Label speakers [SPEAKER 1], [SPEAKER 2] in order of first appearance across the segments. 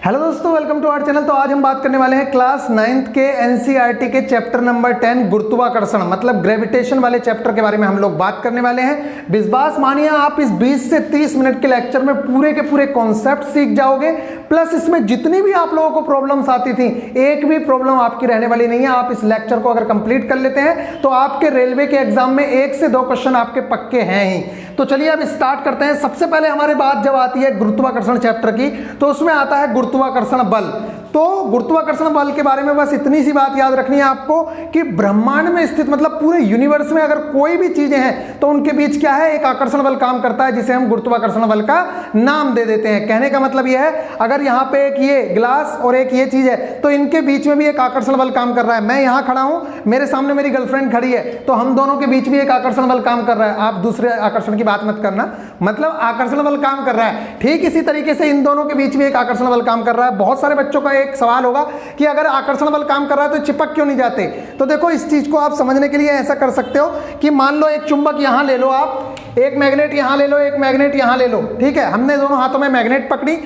[SPEAKER 1] Hello दोस्तों, welcome to our channel. तो आज हम बात करने वाले हैं क्लास 9th के एनसीईआरटी के चैप्टर नंबर 10 गुरुत्वाकर्षण मतलब ग्रेविटेशन वाले चैप्टर के बारे में हम लोग बात करने वाले हैं। विश्वास मानिए आप इस 20 से 30 मिनट के लेक्चर में पूरे के पूरे कॉन्सेप्ट सीख जाओगे, प्लस इसमें जितनी भी आप लोगों को प्रॉब्लम्स आती थी एक भी प्रॉब्लम आपकी रहने वाली नहीं है। आप इस लेक्चर को अगर कंप्लीट कर लेते हैं तो आपके रेलवे के एग्जाम में 1 से 2 क्वेश्चन आपके पक्के हैं ही। तो चलिए अब स्टार्ट करते हैं। सबसे पहले हमारी बात जब आती है गुरुत्वाकर्षण चैप्टर की तो उसमें आता है गुरुत्वाकर्षण बल। तो गुरुत्वाकर्षण बल के बारे में बस इतनी सी बात याद रखनी है आपको कि ब्रह्मांड में स्थित मतलब पूरे यूनिवर्स में अगर कोई भी चीजें हैं तो उनके बीच क्या है, एक आकर्षण बल काम करता है जिसे हम गुरुत्वाकर्षण बल का नाम दे देते हैं। कहने का मतलब यह है अगर यहाँ पे एक ये ग्लास और एक ये चीज है तो इनके बीच में भी एक आकर्षण बल काम कर रहा है। मैं यहाँ खड़ा हूं, मेरे सामने मेरी गर्लफ्रेंड खड़ी है तो हम दोनों के बीच भी एक आकर्षण बल काम कर रहा है। आप दूसरे आकर्षण की बात मत करना, मतलब आकर्षण बल काम कर रहा है। ठीक इसी तरीके से इन दोनों के बीच भी एक आकर्षण बल काम कर रहा है। बहुत सारे बच्चों का एक सवाल होगा कि अगर आकर्षण बल काम कर रहा है तो चिपक क्यों नहीं जाते। तो देखो इस चीज को आप समझने के लिए ऐसा कर सकते हो कि मान लो एक चुंबक यहां ले लो, आप एक मैग्नेट यहां ले लो, एक मैग्नेट यहां ले लो। ठीक है, हमने दोनों हाथों में मैग्नेट पकड़ी।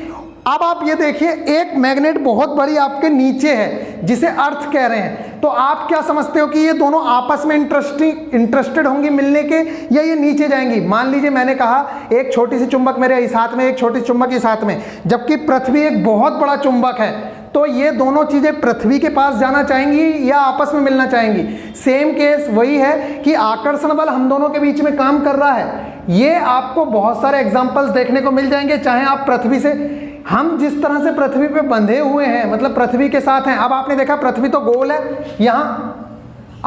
[SPEAKER 1] अब आप ये देखिए एक मैग्नेट बहुत बड़ी आपके नीचे है जिसे अर्थ कह रहे हैं। तो आप क्या समझते हो कि ये दोनों आपस में इंटरेस्टेड होंगी मिलने के, या ये नीचे जाएंगी। मान लीजिए मैंने कहा एक छोटी सी चुंबक मेरे इस हाथ में, एक छोटी सी चुंबक इस हाथ में, जबकि पृथ्वी एक बहुत बड़ा चुंबक है। तो ये दोनों चीजें पृथ्वी के पास जाना चाहेंगी या आपस में मिलना चाहेंगी। सेम केस वही है कि आकर्षण बल हम दोनों के बीच में काम कर रहा है। ये आपको बहुत सारे एग्जांपल्स देखने को मिल जाएंगे। चाहे आप पृथ्वी से, हम जिस तरह से पृथ्वी पे बंधे हुए हैं मतलब पृथ्वी के साथ हैं। अब आपने देखा पृथ्वी तो गोल है, यहाँ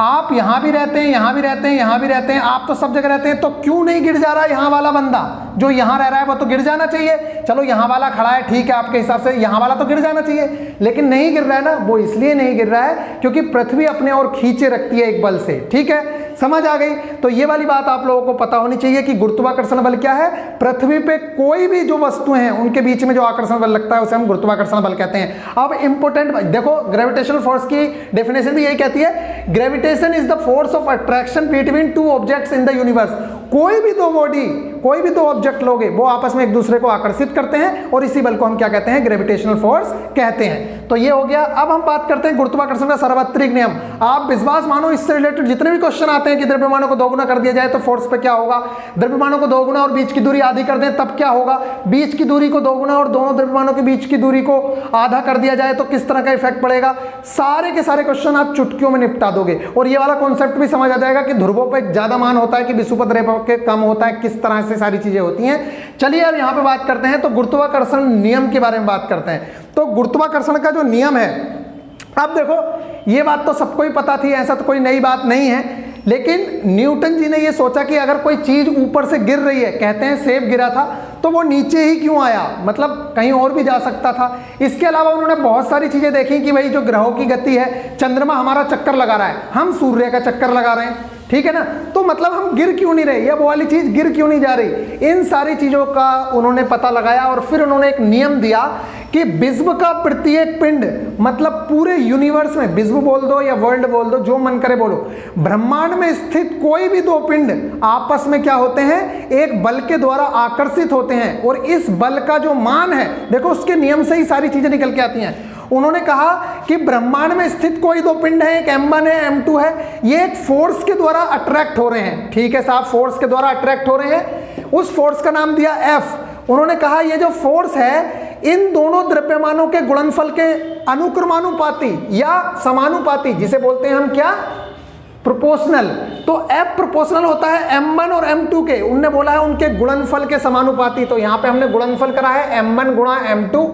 [SPEAKER 1] आप यहां भी रहते हैं, यहां भी रहते हैं, यहां भी रहते हैं, आप तो सब जगह रहते हैं। तो क्यों नहीं गिर जा रहा है यहाँ वाला बंदा जो यहां रह रहा है? वो तो गिर जाना चाहिए। चलो यहाँ वाला खड़ा है, ठीक है, आपके हिसाब से यहाँ वाला तो गिर जाना चाहिए, लेकिन नहीं गिर रहा है ना। वो इसलिए नहीं गिर रहा है क्योंकि पृथ्वी अपने और खींचे रखती है एक बल से। ठीक है, समझ आ गई। तो ये वाली बात आप लोगों को पता होनी चाहिए कि गुरुत्वाकर्षण बल क्या है। पृथ्वी पे कोई भी जो वस्तुएं हैं उनके बीच में जो आकर्षण बल लगता है उसे हम गुरुत्वाकर्षण बल कहते हैं। अब इंपॉर्टेंट देखो, ग्रेविटेशनल फोर्स की डेफिनेशन भी यही कहती है, gravitation is the force of attraction between two objects in the universe. कोई भी दो बॉडी, कोई भी दो ऑब्जेक्ट लोगे वो आपस में एक दूसरे को आकर्षित करते हैं और इसी बल को हम क्या कहते हैं, ग्रेविटेशनल फोर्स कहते हैं। तो ये हो गया। अब हम बात करते हैं गुरुत्वाकर्षण का सार्वत्रिक नियम। आप विश्वास मानो इससे रिलेटेड जितने भी क्वेश्चन आते हैं कि द्रव्यमानों को दोगुना कर दिया जाए तो फोर्स पे क्या होगा, द्रव्यमानों को दोगुना और बीच की दूरी आधी कर दें तब क्या होगा, बीच की दूरी को दोगुना और दोनों द्रव्यमानों के बीच की दूरी को आधा कर दिया जाए तो किस तरह का इफेक्ट पड़ेगा। सारे के सारे क्वेश्चन आप चुटकियों में निपटा दोगे। और ये वाला कॉन्सेप्ट भी समझ आ जाएगा कि ध्रुवों पर ज्यादा मान होता है कि विषुवत रेखाओं के कम होता है, किस तरह से सारी चीजें होती हैं। चलिए अब यहां पे बात करते हैं तो गुरुत्वाकर्षण नियम के बारे में बात करते हैं। तो गुरुत्वाकर्षण का जो नियम है, अब देखो ये बात तो सबको ही पता थी, ऐसा तो कोई नई बात नहीं है, लेकिन न्यूटन जी ने ये सोचा कि अगर कोई चीज ऊपर से गिर रही है, कहते हैं सेब गिरा था, तो वो नीचे ही क्यों आया, मतलब कहीं और भी जा सकता था। इसके अलावा उन्होंने बहुत सारी चीजें देखी कि भाई जो ग्रहों की गति है, चंद्रमा हमारा चक्कर लगा रहा है, हम सूर्य का चक्कर लगा रहे हैं, ठीक है ना, तो मतलब हम गिर क्यों नहीं रहे, या वो वाली चीज गिर क्यों नहीं जा रही। इन सारी चीजों का उन्होंने पता लगाया और फिर उन्होंने एक नियम दिया कि विश्व का प्रत्येक पिंड, मतलब पूरे यूनिवर्स में, विश्व बोल दो या वर्ल्ड बोल दो, जो मन करे बोलो, ब्रह्मांड में स्थित कोई भी दो पिंड आपस में क्या होते हैं, एक बल के द्वारा आकर्षित होते हैं। और इस बल का जो मान है, देखो उसके नियम से ही सारी चीजें निकल के आती हैं। उन्होंने कहा कि ब्रह्मांड में स्थित कोई दो पिंड है, एक m1 है, m2 है, ये एक फोर्स के द्वारा अट्रैक्ट हो रहे हैं। ठीक है साहब, फोर्स के द्वारा अट्रैक्ट हो रहे हैं, उस फोर्स का नाम दिया F। उन्होंने कहा ये जो फोर्स है इन दोनों द्रव्यमानों के गुणनफल के अनुक्रमानुपाती या समानुपाती, जिसे बोलते हैं हम क्या, प्रोपोर्शनल। तो F प्रोपोर्शनल होता है m1 और m2 के। उनने बोला है उनके गुणनफल के समानुपाती। तो यहां पे हमने गुणनफल करा है m1 गुणा m2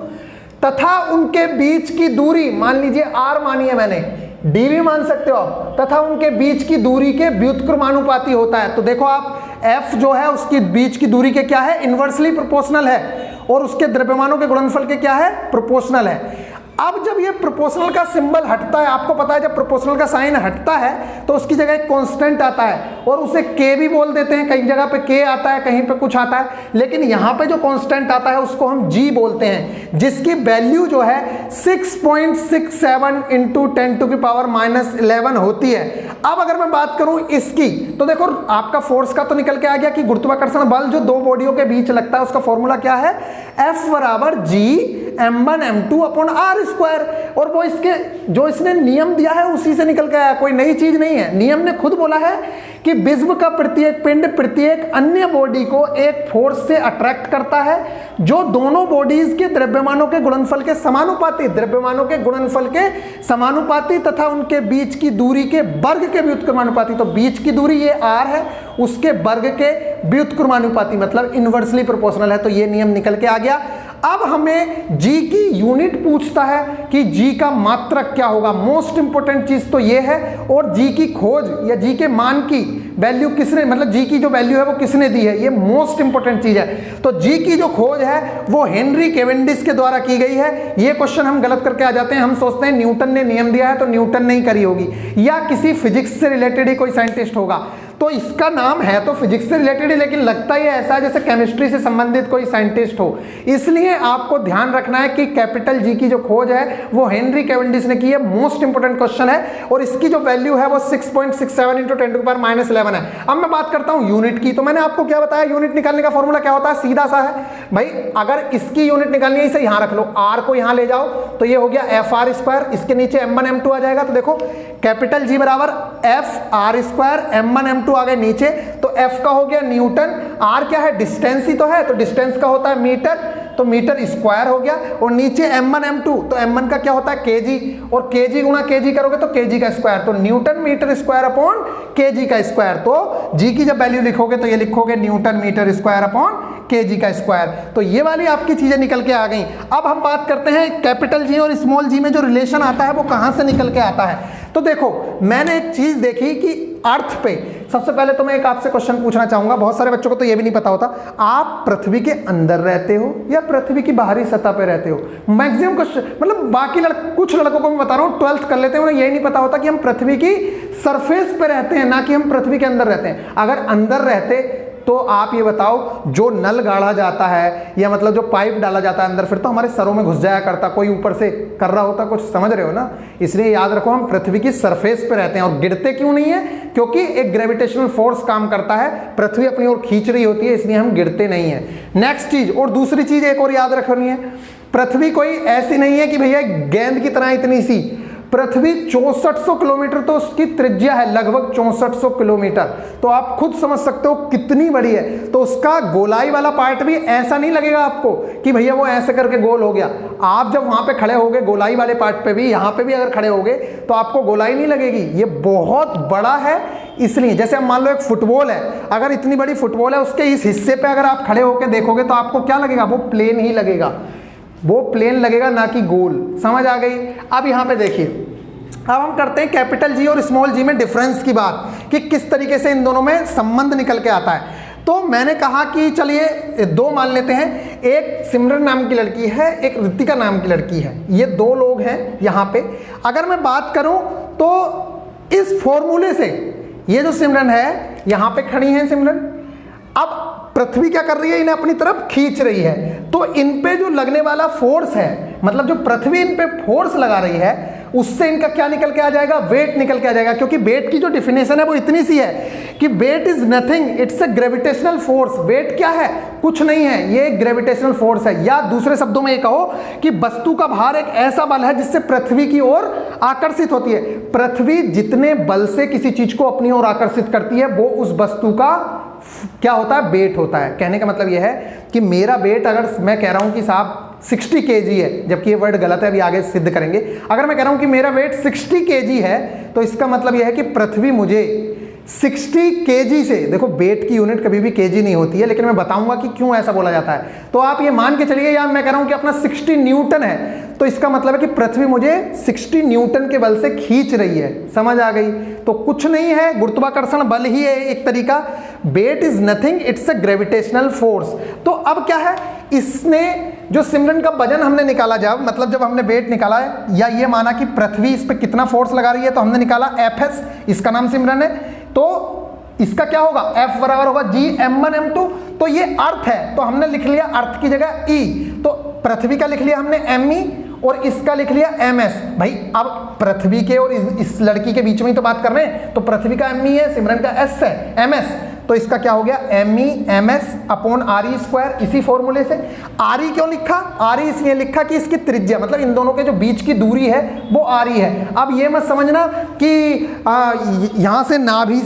[SPEAKER 1] तथा उनके बीच की दूरी, मान लीजिए r मानी है मैंने, d भी मान सकते हो आप, तथा उनके बीच की दूरी के व्युत्क्रमानुपाती होता है। तो देखो आप f जो है उसकी बीच की दूरी के क्या है, इनवर्सली प्रोपोर्शनल है, और उसके द्रव्यमानों के गुणनफल के क्या है, प्रोपोर्शनल है। अब जब ये प्रोपोर्शनल का सिंबल हटता है, आपको पता है जब प्रोपोर्शनल का साइन हटता है तो उसकी जगह एक कांस्टेंट आता है और उसे k भी बोल देते हैं। कई जगह पे k आता है, कहीं पे कुछ आता है, लेकिन यहाँ पे जो कांस्टेंट आता है उसको हम g बोलते हैं, जिसकी वैल्यू जो है 6.67 इंटू 10⁻⁻11 होती है। अब अगर मैं बात करूं इसकी, तो देखो आपका फोर्स का तो निकल के आ गया कि गुरुत्वाकर्षण बल जो दो बॉडियों के बीच लगता है उसका फॉर्मूला क्या है, F बराबर G m1 m2 upon r square, और वो इसके जो इसने नियम दिया है उसी से निकल के आया, कोई नई चीज नहीं है। नियम ने खुद बोला है कि विश्व का प्रत्येक पिंड प्रत्येक अन्य बॉडी को एक फोर्स से अट्रैक्ट करता है जो दोनों बॉडीज के द्रव्यमानों के गुणनफल के समानुपाती, द्रव्यमानों के गुणनफल के समानुपाती तथा उनके बीच की दूरी के वर्ग के व्युत्क्रमानुपाती। तो बीच की दूरी ये r है, उसके वर्ग के व्युत्क्रमानुपाती मतलब इनवर्सली प्रोपोर्शनल है। तो ये नियम निकल के आ गया। अब हमें g की यूनिट पूछता है कि g का मात्रक क्या होगा। मोस्ट इंपोर्टेंट चीज तो ये है, और g की खोज या g के मान की वैल्यू किसने, मतलब g की जो वैल्यू है वो किसने दी है, ये मोस्ट इंपोर्टेंट चीज है। तो g की जो खोज है वो हेनरी कैवेंडिश के द्वारा की गई है। ये क्वेश्चन हम गलत करके आ जाते हैं, हम सोचते हैं न्यूटन ने नियम दिया है तो न्यूटन ने ही करी होगी, या किसी फिजिक्स से रिलेटेड ही कोई साइंटिस्ट होगा। तो इसका नाम है तो फिजिक्स से रिलेटेड ही, लेकिन लगता ही ऐसा है जैसे केमिस्ट्री से संबंधित कोई साइंटिस्ट हो। इसलिए आपको ध्यान रखना है कि कैपिटल जी की जो खोज है वो हेनरी कैवेंडिश ने की है। मोस्ट इंपोर्टेंट क्वेश्चन है, और इसकी जो वैल्यू है वो 6.67 × 10⁻11 है। अब मैं बात करता हूं यूनिट की। तो मैंने आपको क्या बताया, यूनिट निकालने का फॉर्मूला क्या होता है, सीधा सा है भाई। अगर इसकी यूनिट निकालनी है इसे यहां रख लो, r को यहां ले जाओ तो ये हो गया FR², इसके नीचे m1 m2 आ जाएगा। तो देखो कैपिटल G बराबर FR², m1 m2 आ गए नीचे, तो F का हो गया न्यूटन, R क्या है, डिस्टेंस ही तो है, तो डिस्टेंस का होता है मीटर, तो मीटर स्क्वायर हो गया, और नीचे m1 m2, तो m1 का क्या होता है kg, और kg गुणा kg करोगे तो kg का स्क्वायर, तो newton metre square upon kg का स्क्वायर। तो g की जब वैल्यू लिखोगे तो ये लिखोगे newton metre square upon kg का स्क्वायर। तो ये वाली आपकी चीजें निकल के आ गई। अब हम बात करते हैं कैपिटल G और स्मॉल g में जो रिलेशन आता है वो कहां से निकल के आता है। तो देखो मैंने एक चीज देखी कि अर्थ पे, सबसे पहले तो मैं एक आपसे क्वेश्चन पूछना चाहूंगा, बहुत सारे बच्चों को तो ये भी नहीं पता होता, आप पृथ्वी के अंदर रहते हो या पृथ्वी की बाहरी सतह पे रहते हो। मैक्सिमम क्वेश्चन, मतलब बाकी कुछ लड़कों को मैं बता रहा हूँ 12th कर लेते हैं, उन्हें यही नहीं पता होता कि हम पृथ्वी की सरफेस पे रहते हैं, ना कि हम पृथ्वी के अंदर रहते हैं। अगर अंदर रहते तो आप ये बताओ, जो नल गाड़ा जाता है या मतलब जो पाइप डाला जाता है अंदर, फिर तो हमारे सरों में घुस जाया करता, कोई ऊपर से कर रहा होता, कुछ समझ रहे हो ना। इसलिए याद रखो हम पृथ्वी की सरफेस पे रहते हैं। और गिरते क्यों नहीं है, क्योंकि एक ग्रेविटेशनल फोर्स काम करता है, पृथ्वी अपनी ओर खींच रही होती है, इसलिए हम गिरते नहीं है। नेक्स्ट चीज, और दूसरी चीज एक और याद रखनी है, पृथ्वी कोई ऐसी नहीं है कि भैया गेंद की तरह इतनी सी, पृथ्वी 6400 किलोमीटर तो उसकी त्रिज्या है, लगभग 6400 किलोमीटर। तो आप खुद समझ सकते हो कितनी बड़ी है। तो उसका गोलाई वाला पार्ट भी ऐसा नहीं लगेगा आपको कि भैया वो ऐसे करके गोल हो गया। आप जब वहां पे खड़े होगे गोलाई वाले पार्ट पे भी, यहाँ पे भी अगर खड़े होगे तो आपको गोलाई नहीं लगेगी, ये बहुत बड़ा है। इसलिए जैसे हम मान लो एक फुटबॉल है, अगर इतनी बड़ी फुटबॉल है उसके इस हिस्से पे अगर आप खड़े होकर देखोगे तो आपको क्या लगेगा, वो प्लेन ही लगेगा, वो प्लेन लगेगा ना कि गोल। समझ आ गई। अब यहां पे देखिए, अब हम करते हैं कैपिटल जी और स्मॉल जी में डिफरेंस की बात, कि किस तरीके से इन दोनों में संबंध निकल के आता है। तो मैंने कहा कि चलिए दो मान लेते हैं, एक सिमरन नाम की लड़की है, एक ऋतिका नाम की लड़की है, ये दो लोग हैं यहाँ पे। अगर मैं बात करूं तो इस फॉर्मूले से ये जो सिमरन है यहाँ पे खड़ी है सिमरन, अब पृथ्वी क्या कर रही है, इन्हें अपनी तरफ खींच रही है। तो इन पे जो लगने वाला फोर्स है, मतलब जो पृथ्वी इन पे फोर्स लगा रही है, उससे इनका क्या निकल के आ जाएगा, वेट निकल के आ जाएगा। क्योंकि वेट की जो डिफिनेशन है वो इतनी सी है कि weight is nothing, it's a gravitational force. Weight क्या है, कुछ नहीं है, ये एक ग्रेविटेशनल फोर्स है। या दूसरे शब्दों में ये कहो कि वस्तु का भार एक ऐसा बल है जिससे पृथ्वी की ओर आकर्षित होती है। पृथ्वी जितने बल से किसी चीज को अपनी ओर आकर्षित करती है वो उस वस्तु का क्या होता है, वेट होता है। कहने का मतलब यह है कि मेरा वेट, अगर मैं कह रहा हूं कि साहब 60 kg है, जबकि ये वर्ड गलत है, अभी आगे सिद्ध करेंगे। अगर मैं कह रहा हूं कि मेरा वेट 60 kg है तो इसका मतलब यह है कि पृथ्वी मुझे 60 kg से, देखो वेट की यूनिट कभी भी kg नहीं होती है, लेकिन मैं बताऊंगा कि क्यों ऐसा बोला जाता है। तो आप ये मान के चलिए, या मैं कह रहा हूं कि अपना 60 न्यूटन है, तो इसका मतलब है कि पृथ्वी मुझे 60 न्यूटन के बल से खींच रही है। समझ आ गई। तो कुछ नहीं है, गुरुत्वाकर्षण बल ही है एक तरीका। Weight is nothing, it's a gravitational force. तो अब क्या है, इसने जो सिमरन का वजन हमने निकाला, जब हमने वेट निकाला है, या ये माना कि पृथ्वी इस पे कितना फोर्स लगा रही है, तो हमने निकाला Fs, इसका नाम सिमरन है। तो इसका क्या होगा, F बराबर होगा G m1 m2। तो ये अर्थ है, तो हमने लिख लिया अर्थ की जगह E, तो पृथ्वी का लिख लिया हमने me और इसका लिख लिया ms। भाई अब पृथ्वी के और इस लड़की के बीच में ही तो बात कर रहे हैं, तो पृथ्वी का me है, सिमरन का s है ms। तो इसका क्या हो गया, MEMS/RE²। इसी फॉर्मूले से RE क्यों लिखा, RE इसलिए लिखा कि इसकी त्रिज्या मतलब इन दोनों के जो बीच की दूरी है वो RE है। अब ये मत समझना कि यहां से नाभि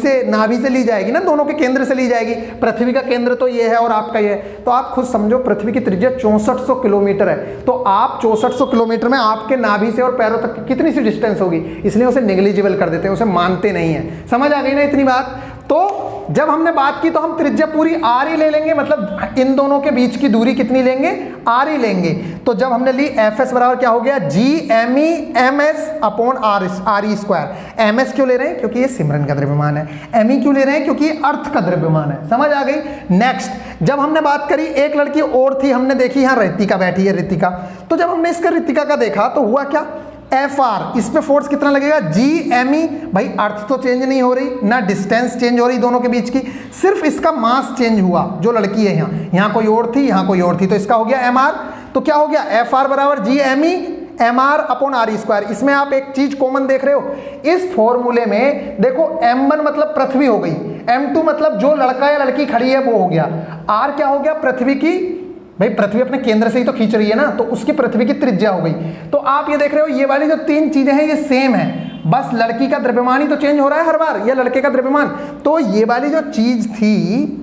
[SPEAKER 1] से ली जाएगी ना, दोनों के केंद्र से ली जाएगी। पृथ्वी का केंद्र तो ये है और आपका ये है, तो आप खुद समझो पृथ्वी की त्रिज्या 6400 किलोमीटर है, तो आप 6400 किलोमीटर में आपके नाभि से और पैरों तक कितनी सी डिस्टेंस होगी, इसलिए उसे नेग्लिजिबल कर देते हैं, उसे मानते नहीं है। समझ आ गई ना इतनी बात। तो जब हमने बात की तो हम त्रिज्या पूरी RE ले लेंगे, मतलब इन दोनों के बीच की दूरी कितनी लेंगे, RE लेंगे। तो जब हमने ली FS बराबर क्या हो गया, GME/MS/RE²। MS क्यों ले रहे हैं, क्योंकि ये सिमरन का द्रव्यमान है। ME क्यों ले रहे हैं, क्योंकि ये अर्थ का द्रव्यमान है। समझ आ गई। नेक्स्ट, जब हमने बात करी एक लड़की और थी, हमने देखी यहाँ रितिका बैठी है, रितिका। तो जब हमने इसका रितिका का देखा तो हुआ क्या, FR, इस पे फोर्स कितना लगेगा, GME। भाई अर्थ तो चेंज नहीं हो रही, ना डिस्टेंस चेंज हो रही दोनों के बीच की, सिर्फ इसका मास चेंज हुआ। जो लड़की है यहाँ कोई और थी, यहाँ कोई और थी, तो इसका हो गया MR। तो क्या हो गया, FR बराबर GME/MR/RE²। इसमें आप एक चीज कॉमन देख रहे हो, इस फॉर्मूले में देखो M1 मतलब पृथ्वी हो गई, M2 मतलब जो लड़का या लड़की खड़ी है वो हो गया, R क्या हो गया, पृथ्वी की, भाई पृथ्वी अपने केंद्र से ही तो खींच रही है ना, तो उसकी पृथ्वी की त्रिज्या हो गई। तो आप ये देख रहे हो ये वाली जो तीन चीजें हैं ये सेम है, बस लड़की का द्रव्यमान ही तो चेंज हो रहा है हर बार, या लड़के का द्रव्यमान। तो ये वाली जो चीज थी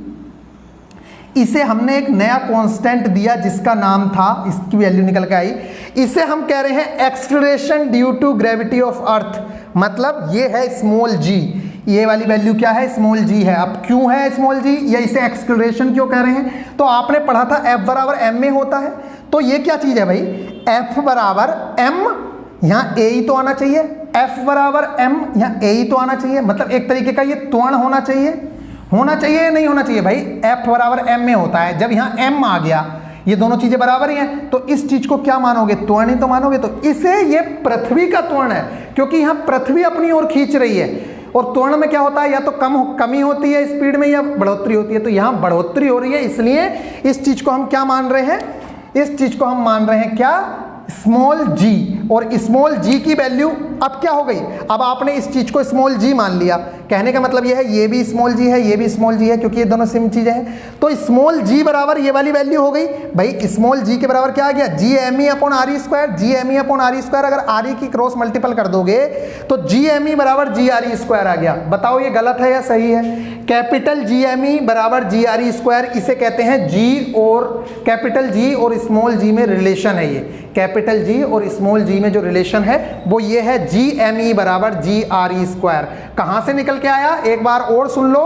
[SPEAKER 1] इसे हमने एक नया कांस्टेंट दिया जिसका नाम था, इसकी वैल्यू निकल के आई, इसे हम कह रहे हैं acceleration due to gravity of earth. मतलब ये है स्मॉल g, ये वाली वैल्यू क्या है, स्मॉल g है। अब क्यों है स्मॉल g, या इसे एक्सेलरेशन क्यों कह रहे हैं, तो आपने पढ़ा था F बराबर m में होता है। तो ये क्या चीज है भाई, F बराबर m, यहाँ a ही तो आना चाहिए, F बराबर m, यहाँ a ही तो आना चाहिए, मतलब एक तरीके का ये त्वरण होना चाहिए या नहीं होना चाहिए भाई। F बराबर m में होता है, जब यहाँ m आ गया, ये दोनों चीजें बराबर ही हैं, तो इस चीज को क्या मानोगे, त्वरण ही तो मानोगे। तो इसे ये पृथ्वी का त्वरण है, क्योंकि यहाँ पृथ्वी अपनी ओर खींच रही है, और त्वरण में क्या होता है, या तो कमी होती है स्पीड में या बढ़ोतरी होती है। तो यहाँ बढ़ोतरी हो रही है, इसलिए इस चीज को हम क्या मान रहे हैं, इस चीज को हम मान रहे हैं क्या, स्मॉल g। और स्मॉल g की वैल्यू अब क्या हो गई, अब आपने इस चीज को स्मॉल g मान लिया, कहने का मतलब ये है ये भी स्मॉल g है, ये भी स्मॉल g है, क्योंकि ये दोनों सेम चीजें हैं। तो स्मॉल g बराबर ये वाली वैल्यू हो गई भाई, स्मॉल g के बराबर क्या आ गया, GME/RE²। GME/RE² अगर RE की क्रॉस मल्टीपल कर दोगे तो GME बराबर GRE² आ गया। बताओ ये गलत है या सही है, कैपिटल GME बराबर GRE², इसे कहते हैं G और कैपिटल G और स्मॉल g में रिलेशन है। ये कैपिटल G और स्मॉल g में जो रिलेशन है वो ये है GME बराबर GRE²। कहां से निकल के आया, एक बार और सुन लो,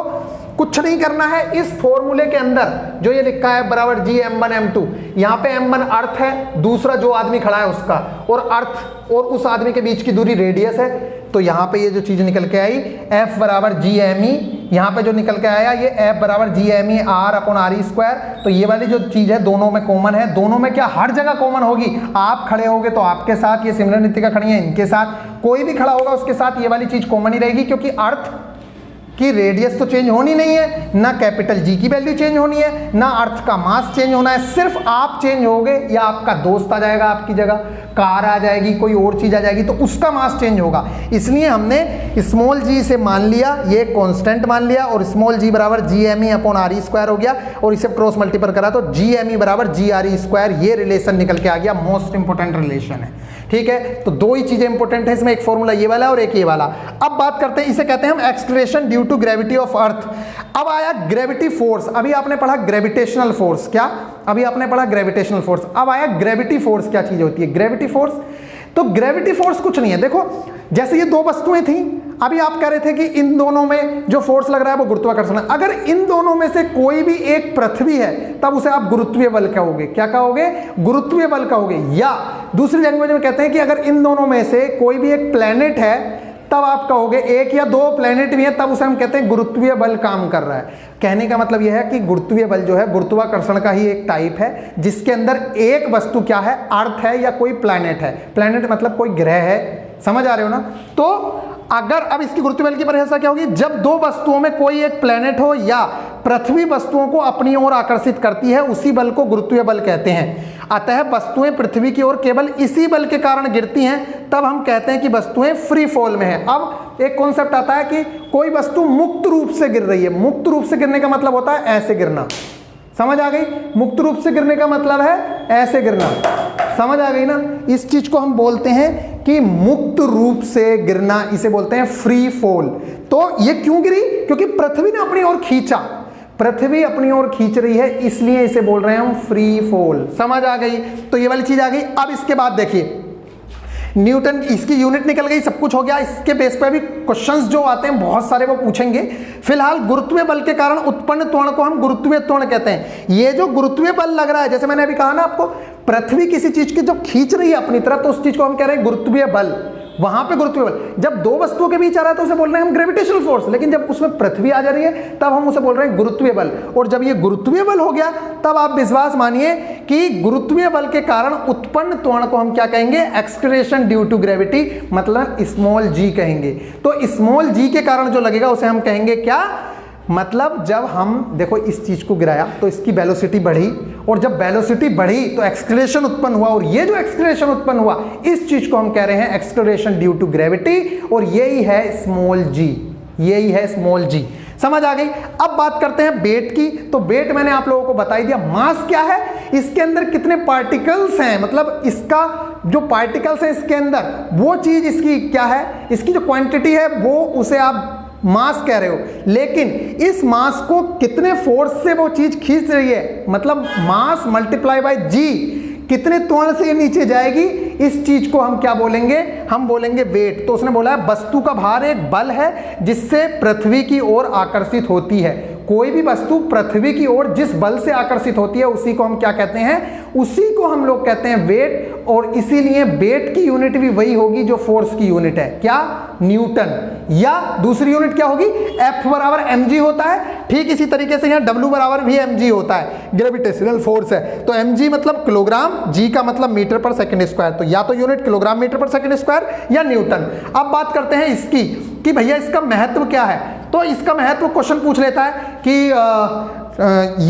[SPEAKER 1] कुछ नहीं करना है, इस फॉर्मूले के अंदर जो ये लिखा है बराबर GM1M2, यहाँ पे M1 अर्थ है, दूसरा जो आदमी खड़ा है उसका, और अर्थ और उस आदमी के बीच की दूरी रेडियस है। तो यहाँ पे ये जो चीज निकल के आई F बराबर GME, यहाँ पे जो निकल के आया ये F बराबर GME/RE²। तो ये वाली जो चीज है दोनों में कॉमन है, दोनों में क्या हर जगह कॉमन होगी, आप खड़े होगे तो आपके साथ, ये सिमरन रितिका खड़ी है इनके साथ, कोई भी खड़ा होगा उसके साथ ये वाली चीज कॉमन ही रहेगी, क्योंकि अर्थ की रेडियस तो चेंज होनी नहीं है, ना कैपिटल G की वैल्यू चेंज होनी है, ना अर्थ का मास चेंज होना है, सिर्फ आप चेंज होगे या आपका दोस्त आ जाएगा आपकी जगह, कार आ जाएगी, कोई और चीज आ जाएगी, तो उसका मास चेंज होगा। इसलिए हमने स्मॉल g से मान लिया, ये कांस्टेंट मान लिया, और स्मॉल g बराबर GME/RE² हो गया, और इसे क्रॉस मल्टीपल करा तो GME बराबर GRE², ये रिलेशन निकल के आ गया, मोस्ट इंपोर्टेंट रिलेशन है। ठीक है, तो दो ही चीजें इंपोर्टेंट है इसमें, एक फॉर्मूला ये वाला और एक ये वाला। अब बात करते हैं, इसे कहते हैं हम acceleration due to gravity of earth. अब आया ग्रेविटी फोर्स, अभी आपने पढ़ा ग्रेविटेशनल फोर्स, क्या अभी आपने पढ़ा ग्रेविटेशनल फोर्स, अब आया ग्रेविटी फोर्स। क्या चीज होती है ग्रेविटी फोर्स, तो ग्रेविटी फोर्स कुछ नहीं है, देखो जैसे ये दो वस्तुएं थी, अभी आप कह रहे थे कि इन दोनों में जो फोर्स लग रहा है वो गुरुत्वाकर्षण है, अगर इन दोनों में से कोई भी एक पृथ्वी है तब उसे आप गुरुत्वीय बल कहोगे, क्या कहोगे, गुरुत्वीय बल कहोगे। या दूसरी लैंग्वेज में कहते हैं कि अगर इन दोनों में से कोई भी एक प्लेनेट है तब आप कहोगे, एक या दो प्लेनेट भी है तब उसे हम कहते हैं गुरुत्वीय बल काम कर रहा है। कहने का मतलब यह है कि गुरुत्वीय बल जो है गुरुत्वाकर्षण का ही एक टाइप है, जिसके अंदर एक वस्तु क्या है, अर्थ है या कोई प्लैनेट है, प्लैनेट मतलब कोई ग्रह है, समझ आ रहे हो ना। तो अगर अब इसकी गुरुत्वीय बल की परिभाषा क्या होगी, जब दो वस्तुओं में कोई एक प्लैनेट हो या पृथ्वी वस्तुओं को अपनी ओर आकर्षित करती है, उसी बल को गुरुत्वीय बल कहते हैं। अतः वस्तुएं पृथ्वी की ओर केवल इसी बल के कारण गिरती हैं, तब हम कहते हैं कि वस्तुएं फ्री फॉल में है। अब एक कॉन्सेप्ट आता है कि कोई वस्तु मुक्त रूप से गिर रही है। मुक्त रूप से गिरने का मतलब होता है ऐसे गिरना, समझ आ गई? मुक्त रूप से गिरने का मतलब है ऐसे गिरना, समझ आ गई ना? इस चीज को हम बोलते हैं कि मुक्त रूप से गिरना, इसे बोलते हैं फ्री फॉल। तो ये क्यों गिरी? क्योंकि पृथ्वी ने अपनी ओर खींचा, पृथ्वी अपनी ओर खींच रही है, इसलिए इसे बोल रहे हैं हम फ्री फॉल। समझ आ गई? तो ये वाली चीज आ गई। अब इसके बाद देखिए, न्यूटन, इसकी यूनिट निकल गई, सब कुछ हो गया। इसके बेस पे भी क्वेश्चंस जो आते हैं बहुत सारे वो पूछेंगे। फिलहाल गुरुत्वीय बल के कारण उत्पन्न त्वरण को हम गुरुत्वीय त्वरण कहते हैं। ये जो गुरुत्वीय बल लग रहा है, जैसे मैंने अभी कहा ना आपको, पृथ्वी किसी चीज की जब खींच रही है अपनी तरफ, तो उस चीज को हम कह रहे हैं गुरुत्वीय बल। वहां पे गुरुत्वीय बल जब दो वस्तुओं के बीच आ रहा है तो उसे बोल रहे हैं हम ग्रेविटेशनल फोर्स, लेकिन जब उसमें पृथ्वी आ जा रही है तब हम उसे बोल रहे हैं गुरुत्वीय बल। और जब ये गुरुत्वीय बल हो गया तब आप विश्वास मानिए कि गुरुत्वीय बल के कारण उत्पन्न त्वरण को हम क्या कहेंगे? एक्सलरेशन ड्यू टू ग्रेविटी, मतलब स्मॉल जी कहेंगे। तो स्मॉल जी के कारण जो लगेगा उसे हम कहेंगे क्या? मतलब जब हम देखो इस चीज को गिराया तो इसकी वेलोसिटी बढ़ी, और जब वेलोसिटी बढ़ी तो एक्सलरेशन उत्पन्न हुआ, और ये जो एक्सलरेशन उत्पन्न हुआ इस चीज को हम कह रहे हैं एक्सलरेशन ड्यू टू ग्रेविटी, और यही है स्मॉल जी, यही है स्मॉल जी। समझ आ गई? अब बात करते हैं वेट की। तो वेट मैंने आप लोगों को बता ही दिया। मास क्या है? इसके अंदर कितने पार्टिकल्स हैं, मतलब इसका जो पार्टिकल्स है इसके अंदर, वो चीज इसकी क्या है, इसकी जो क्वांटिटी है वो उसे आप मास कह रहे हो। लेकिन इस मास को कितने फोर्स से वो चीज खींच रही है, मतलब मास मल्टीप्लाई बाय जी, कितने त्वरण से ये नीचे जाएगी, इस चीज को हम क्या बोलेंगे? हम बोलेंगे वेट। तो उसने बोला है वस्तु का भार एक बल है जिससे पृथ्वी की ओर आकर्षित होती है। कोई भी वस्तु पृथ्वी की ओर जिस बल से आकर्षित होती है उसी को हम क्या कहते हैं? उसी को हम लोग कहते हैं वेट। और इसीलिए वेट की यूनिट भी वही होगी जो फोर्स की यूनिट है, क्या? न्यूटन। या दूसरी यूनिट क्या होगी? F बराबर mg होता है। ठीक इसी तरीके से यहाँ W बराबर भी mg होता है, ग्रेविटेशनल फोर्स है। तो mg मतलब किलोग्राम, g का मतलब मीटर पर सेकंड स्क्वायर। तो या तो यूनिट किलोग्राम मीटर पर सेकंड स्क्वायर या न्यूटन। अब बात करते हैं इसकी कि भैया इसका महत्व क्या है। तो इसका महत्व क्वेश्चन पूछ लेता है कि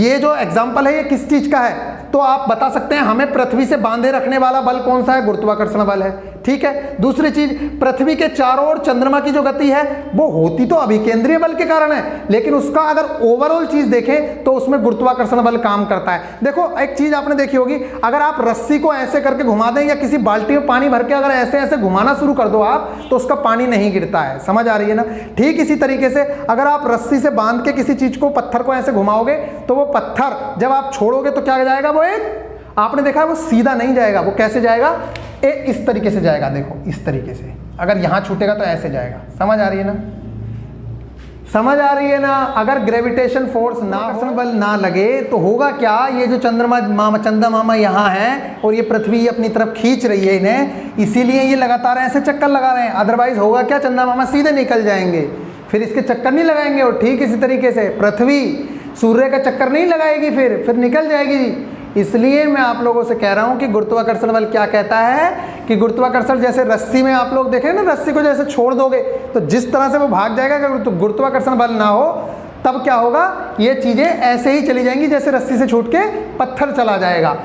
[SPEAKER 1] ये जो एग्जाम्पल है ये किस चीज का है? तो आप बता सकते हैं हमें पृथ्वी से बांधे रखने वाला बल कौन सा है? गुरुत्वाकर्षण बल है। ठीक है। दूसरी चीज, पृथ्वी के चारों ओर चंद्रमा की जो गति है वो होती तो अभिकेंद्रीय बल के कारण है, लेकिन उसका अगर ओवरऑल चीज देखें तो उसमें गुरुत्वाकर्षण बल काम करता है। देखो एक चीज आपने देखी होगी, अगर आप रस्सी को ऐसे करके घुमा दें या किसी बाल्टी में पानी भर के अगर ऐसे ऐसे घुमाना शुरू कर दो आप, तो उसका पानी नहीं गिरता है। समझ आ रही है ना? ठीक इसी तरीके से अगर आप रस्सी से बांध के किसी चीज को, पत्थर को ऐसे घुमाओगे तो वो पत्थर जब आप छोड़ोगे तो क्या जाएगा? वो एक, आपने देखा है वो सीधा नहीं जाएगा। वो कैसे जाएगा? इस तरीके से जाएगा। देखो इस तरीके से, अगर यहां छूटेगा तो ऐसे जाएगा। समझ आ रही है ना? समझ आ रही है ना? अगर ग्रेविटेशन फोर्स ना, आकर्षण बल ना लगे तो होगा क्या? ये जो चंदा मामा यहाँ है और ये पृथ्वी अपनी तरफ खींच रही है इन्हें, इसीलिए ये लगातार ऐसे चक्कर लगा रहे हैं। अदरवाइज होगा क्या? चंदा मामा सीधे निकल जाएंगे, फिर इसके चक्कर नहीं लगाएंगे। और ठीक इसी तरीके से पृथ्वी सूर्य का चक्कर नहीं लगाएगी, फिर निकल जाएगी। इसलिए मैं आप लोगों से कह रहा हूं कि गुरुत्वाकर्षण बल क्या कहता है कि गुरुत्वाकर्षण, जैसे रस्सी में आप लोग देखें ना, रस्सी को जैसे छोड़ दोगे तो जिस तरह से वो भाग जाएगा, अगर गुरुत्वाकर्षण बल ना हो तब क्या होगा? ये चीजें ऐसे ही चली जाएंगी जैसे रस्सी से छूट के पत्थर चला जाएगा।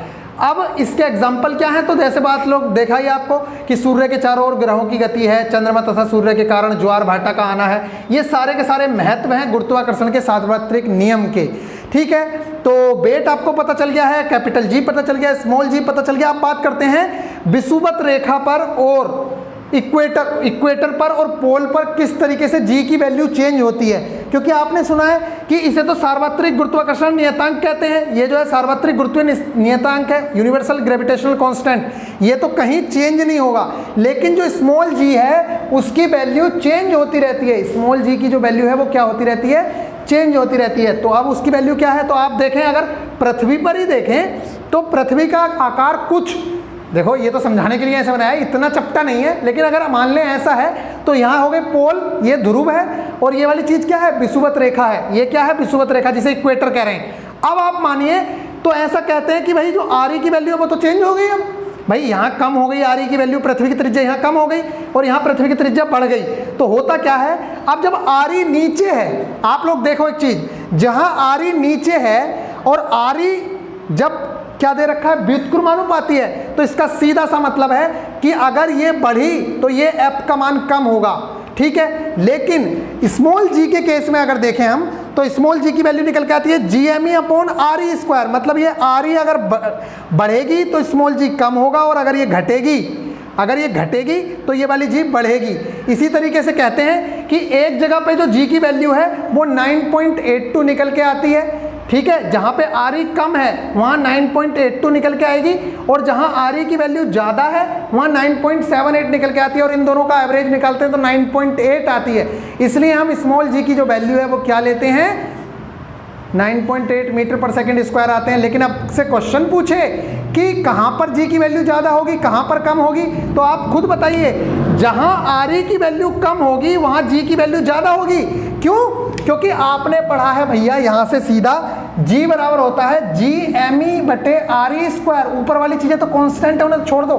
[SPEAKER 1] अब इसके एग्जाम्पल क्या है? तो जैसे बात लोग देखा ही आपको कि सूर्य के चारों ओर ग्रहों की गति है, चंद्रमा तथा सूर्य के कारण ज्वार भाटा का आना है। ये सारे के सारे महत्व हैं गुरुत्वाकर्षण के सार्वत्रिक नियम के। ठीक है, तो वेट आपको पता चल गया है, कैपिटल जी पता चल गया, स्मॉल जी पता चल गया। अब बात करते हैं विषुवत रेखा पर और इक्वेटर पर और पोल पर किस तरीके से जी की वैल्यू चेंज होती है। क्योंकि आपने सुना है कि इसे तो सार्वत्रिक गुरुत्वाकर्षण नियतांक कहते हैं। ये जो है सार्वत्रिक गुरुत्वीय नियतांक है, यूनिवर्सल ग्रेविटेशनल कांस्टेंट, ये तो कहीं चेंज नहीं होगा। लेकिन जो स्मॉल जी है उसकी वैल्यू चेंज होती रहती है। स्मॉल जी की जो वैल्यू है वो क्या होती रहती है? चेंज होती रहती है। तो अब उसकी वैल्यू क्या है? तो आप देखें, अगर पृथ्वी पर ही देखें तो पृथ्वी का आकार कुछ, देखो ये तो समझाने के लिए ऐसे बनाया है, इतना चपटा नहीं है, लेकिन अगर मान लें ऐसा है तो यहाँ हो गए पोल, ये ध्रुव है, और ये वाली चीज क्या है? विषुवत रेखा है। ये क्या है? विषुवत रेखा, जिसे इक्वेटर कह रहे हैं। अब आप मानिए तो ऐसा कहते हैं कि भाई जो आर की वैल्यू है वो तो चेंज हो गई। अब भाई यहाँ कम हो गई आर की वैल्यू, पृथ्वी की त्रिज्या यहाँ कम हो गई और यहाँ पृथ्वी की त्रिज्या बढ़ गई। तो होता क्या है? अब जब आर नीचे है, आप लोग देखो एक चीज, जहां आर नीचे है और आर जब क्या दे रखा है, व्युत्क्रमानुपाती है। तो इसका सीधा सा मतलब है कि अगर ये बढ़ी तो ये एफ का मान कम होगा, ठीक है। लेकिन स्मॉल जी के केस में अगर देखें हम तो स्मॉल जी की वैल्यू निकल के आती है GME अपॉन RE स्क्वायर, मतलब ये RE अगर बढ़ेगी तो स्मॉल जी कम होगा, और अगर ये घटेगी तो ये वाली जी बढ़ेगी। इसी तरीके से कहते हैं कि एक जगह पे जो जी की वैल्यू है वो 9.82 निकल के आती है, ठीक है। जहाँ पे RE कम है वहाँ 9.82 निकल के आएगी, और जहाँ RE की वैल्यू ज़्यादा है वहाँ 9.78 निकल के आती है, और इन दोनों का एवरेज निकालते हैं तो 9.8 आती है। इसलिए हम स्मॉल जी की जो वैल्यू है वो क्या लेते हैं, 9.8 मीटर पर सेकेंड स्क्वायर आते हैं। लेकिन अब से क्वेश्चन पूछे कि कहाँ पर जी की वैल्यू ज़्यादा होगी, कहाँ पर कम होगी, तो आप खुद बताइए। जहाँ RE की वैल्यू कम होगी वहाँ जी की वैल्यू ज़्यादा होगी। क्यों? क्योंकि आपने पढ़ा है भैया यहाँ से सीधा G बराबर होता है GME बटे RE स्क्वायर। ऊपर वाली चीज़ें तो कांस्टेंट है, उन्हें छोड़ दो।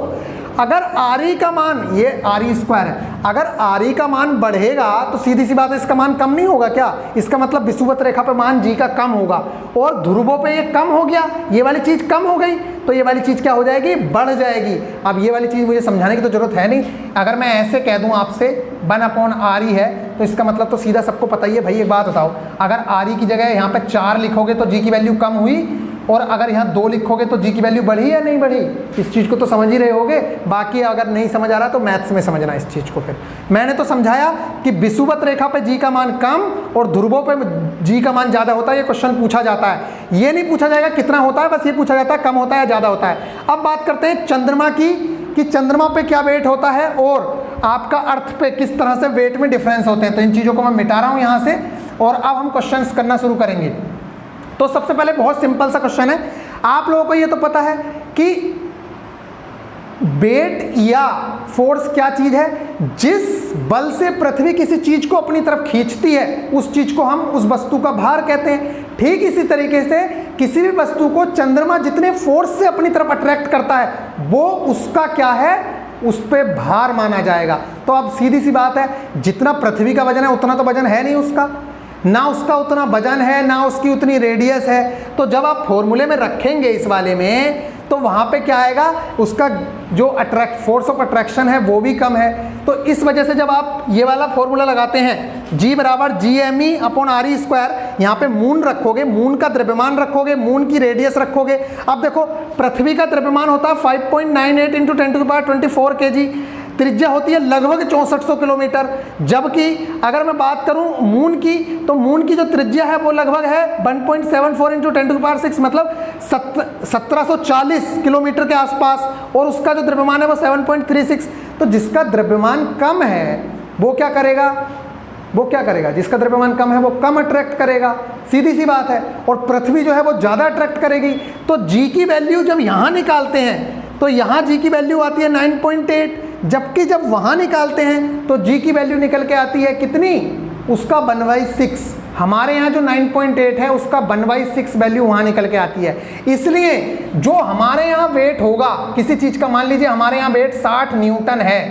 [SPEAKER 1] अगर RE का मान, ये RE स्क्वायर है, अगर RE का मान बढ़ेगा तो सीधी सी बात है इसका मान कम नहीं होगा क्या? इसका मतलब विषुवत रेखा पे मान G का कम होगा, और ध्रुवों पे ये कम हो गया, ये वाली चीज़ कम हो गई, तो ये वाली चीज़ क्या हो जाएगी, बढ़ जाएगी। अब ये वाली चीज़ मुझे समझाने की तो जरूरत है नहीं। अगर मैं ऐसे कह दूं आपसे 1/RE है तो इसका मतलब तो सीधा सबको पता ही है। भाई एक बात बताओ, अगर RE की जगह यहाँ पे 4 लिखोगे तो जी की वैल्यू कम हुई, और अगर यहाँ 2 लिखोगे तो जी की वैल्यू बढ़ी या नहीं बढ़ी? इस चीज़ को तो समझ ही रहे होगे। बाकी अगर नहीं समझ आ रहा तो मैथ्स में समझना इस चीज़ को। फिर मैंने तो समझाया कि विषुवत रेखा पे जी का मान कम और ध्रुवों पे जी का मान ज़्यादा होता है। ये क्वेश्चन पूछा जाता है, ये नहीं पूछा जाएगा कितना होता है, बस ये पूछा जाता है कम होता है या ज़्यादा होता है। अब बात करते हैं चंद्रमा की, कि चंद्रमा पे क्या वेट होता है और आपका अर्थ पे किस तरह से वेट में डिफरेंस होते हैं। तो इन चीज़ों को मैं मिटा रहा हूँ यहाँ से, और अब हम क्वेश्चंस करना शुरू करेंगे। तो सबसे पहले बहुत सिंपल सा क्वेश्चन है, आप लोगों को ये तो पता है कि वेट या फोर्स क्या चीज है, जिस बल से पृथ्वी किसी चीज को अपनी तरफ खींचती है उस चीज को हम उस वस्तु का भार कहते हैं। ठीक इसी तरीके से किसी भी वस्तु को चंद्रमा जितने फोर्स से अपनी तरफ अट्रैक्ट करता है वो उसका क्या है, उस पर भार माना जाएगा। तो अब सीधी सी बात है, जितना पृथ्वी का वजन है उतना तो वजन है नहीं उसका, ना उसका उतना वजन है, ना उसकी उतनी रेडियस है। तो जब आप फॉर्मूले में रखेंगे इस वाले में तो वहाँ पे क्या आएगा, उसका जो फोर्स ऑफ अट्रैक्शन है वो भी कम है। तो इस वजह से जब आप ये वाला फॉर्मूला लगाते हैं G बराबर GME अपॉन RE स्क्वायर, यहाँ पे मून रखोगे, मून का द्रव्यमान रखोगे, मून की रेडियस रखोगे। अब देखो पृथ्वी का द्रव्यमान होता है 5.98 इंटू 10⁴ kg, त्रिज्या होती है लगभग 6400 किलोमीटर। जबकि अगर मैं बात करूं मून की, तो मून की जो त्रिज्या है वो लगभग है 1.74 इंटू 10⁶, मतलब 1740 किलोमीटर के आसपास, और उसका जो द्रव्यमान है वो 7.36। तो जिसका द्रव्यमान कम है वो क्या करेगा, जिसका द्रव्यमान कम है वो कम अट्रैक्ट करेगा, सीधी सी बात है। और पृथ्वी जो है वो ज़्यादा अट्रैक्ट करेगी। तो जी की वैल्यू जब यहाँ निकालते हैं तो यहाँ जी की वैल्यू आती है 9.8, जबकि जब वहाँ निकालते हैं तो जी की वैल्यू निकल के आती है कितनी, उसका 1/6। हमारे यहाँ जो 9.8 है उसका 1/6 वैल्यू वहाँ निकल के आती है। इसलिए जो हमारे यहाँ वेट होगा किसी चीज़ का, मान लीजिए हमारे यहाँ वेट 60 न्यूटन है,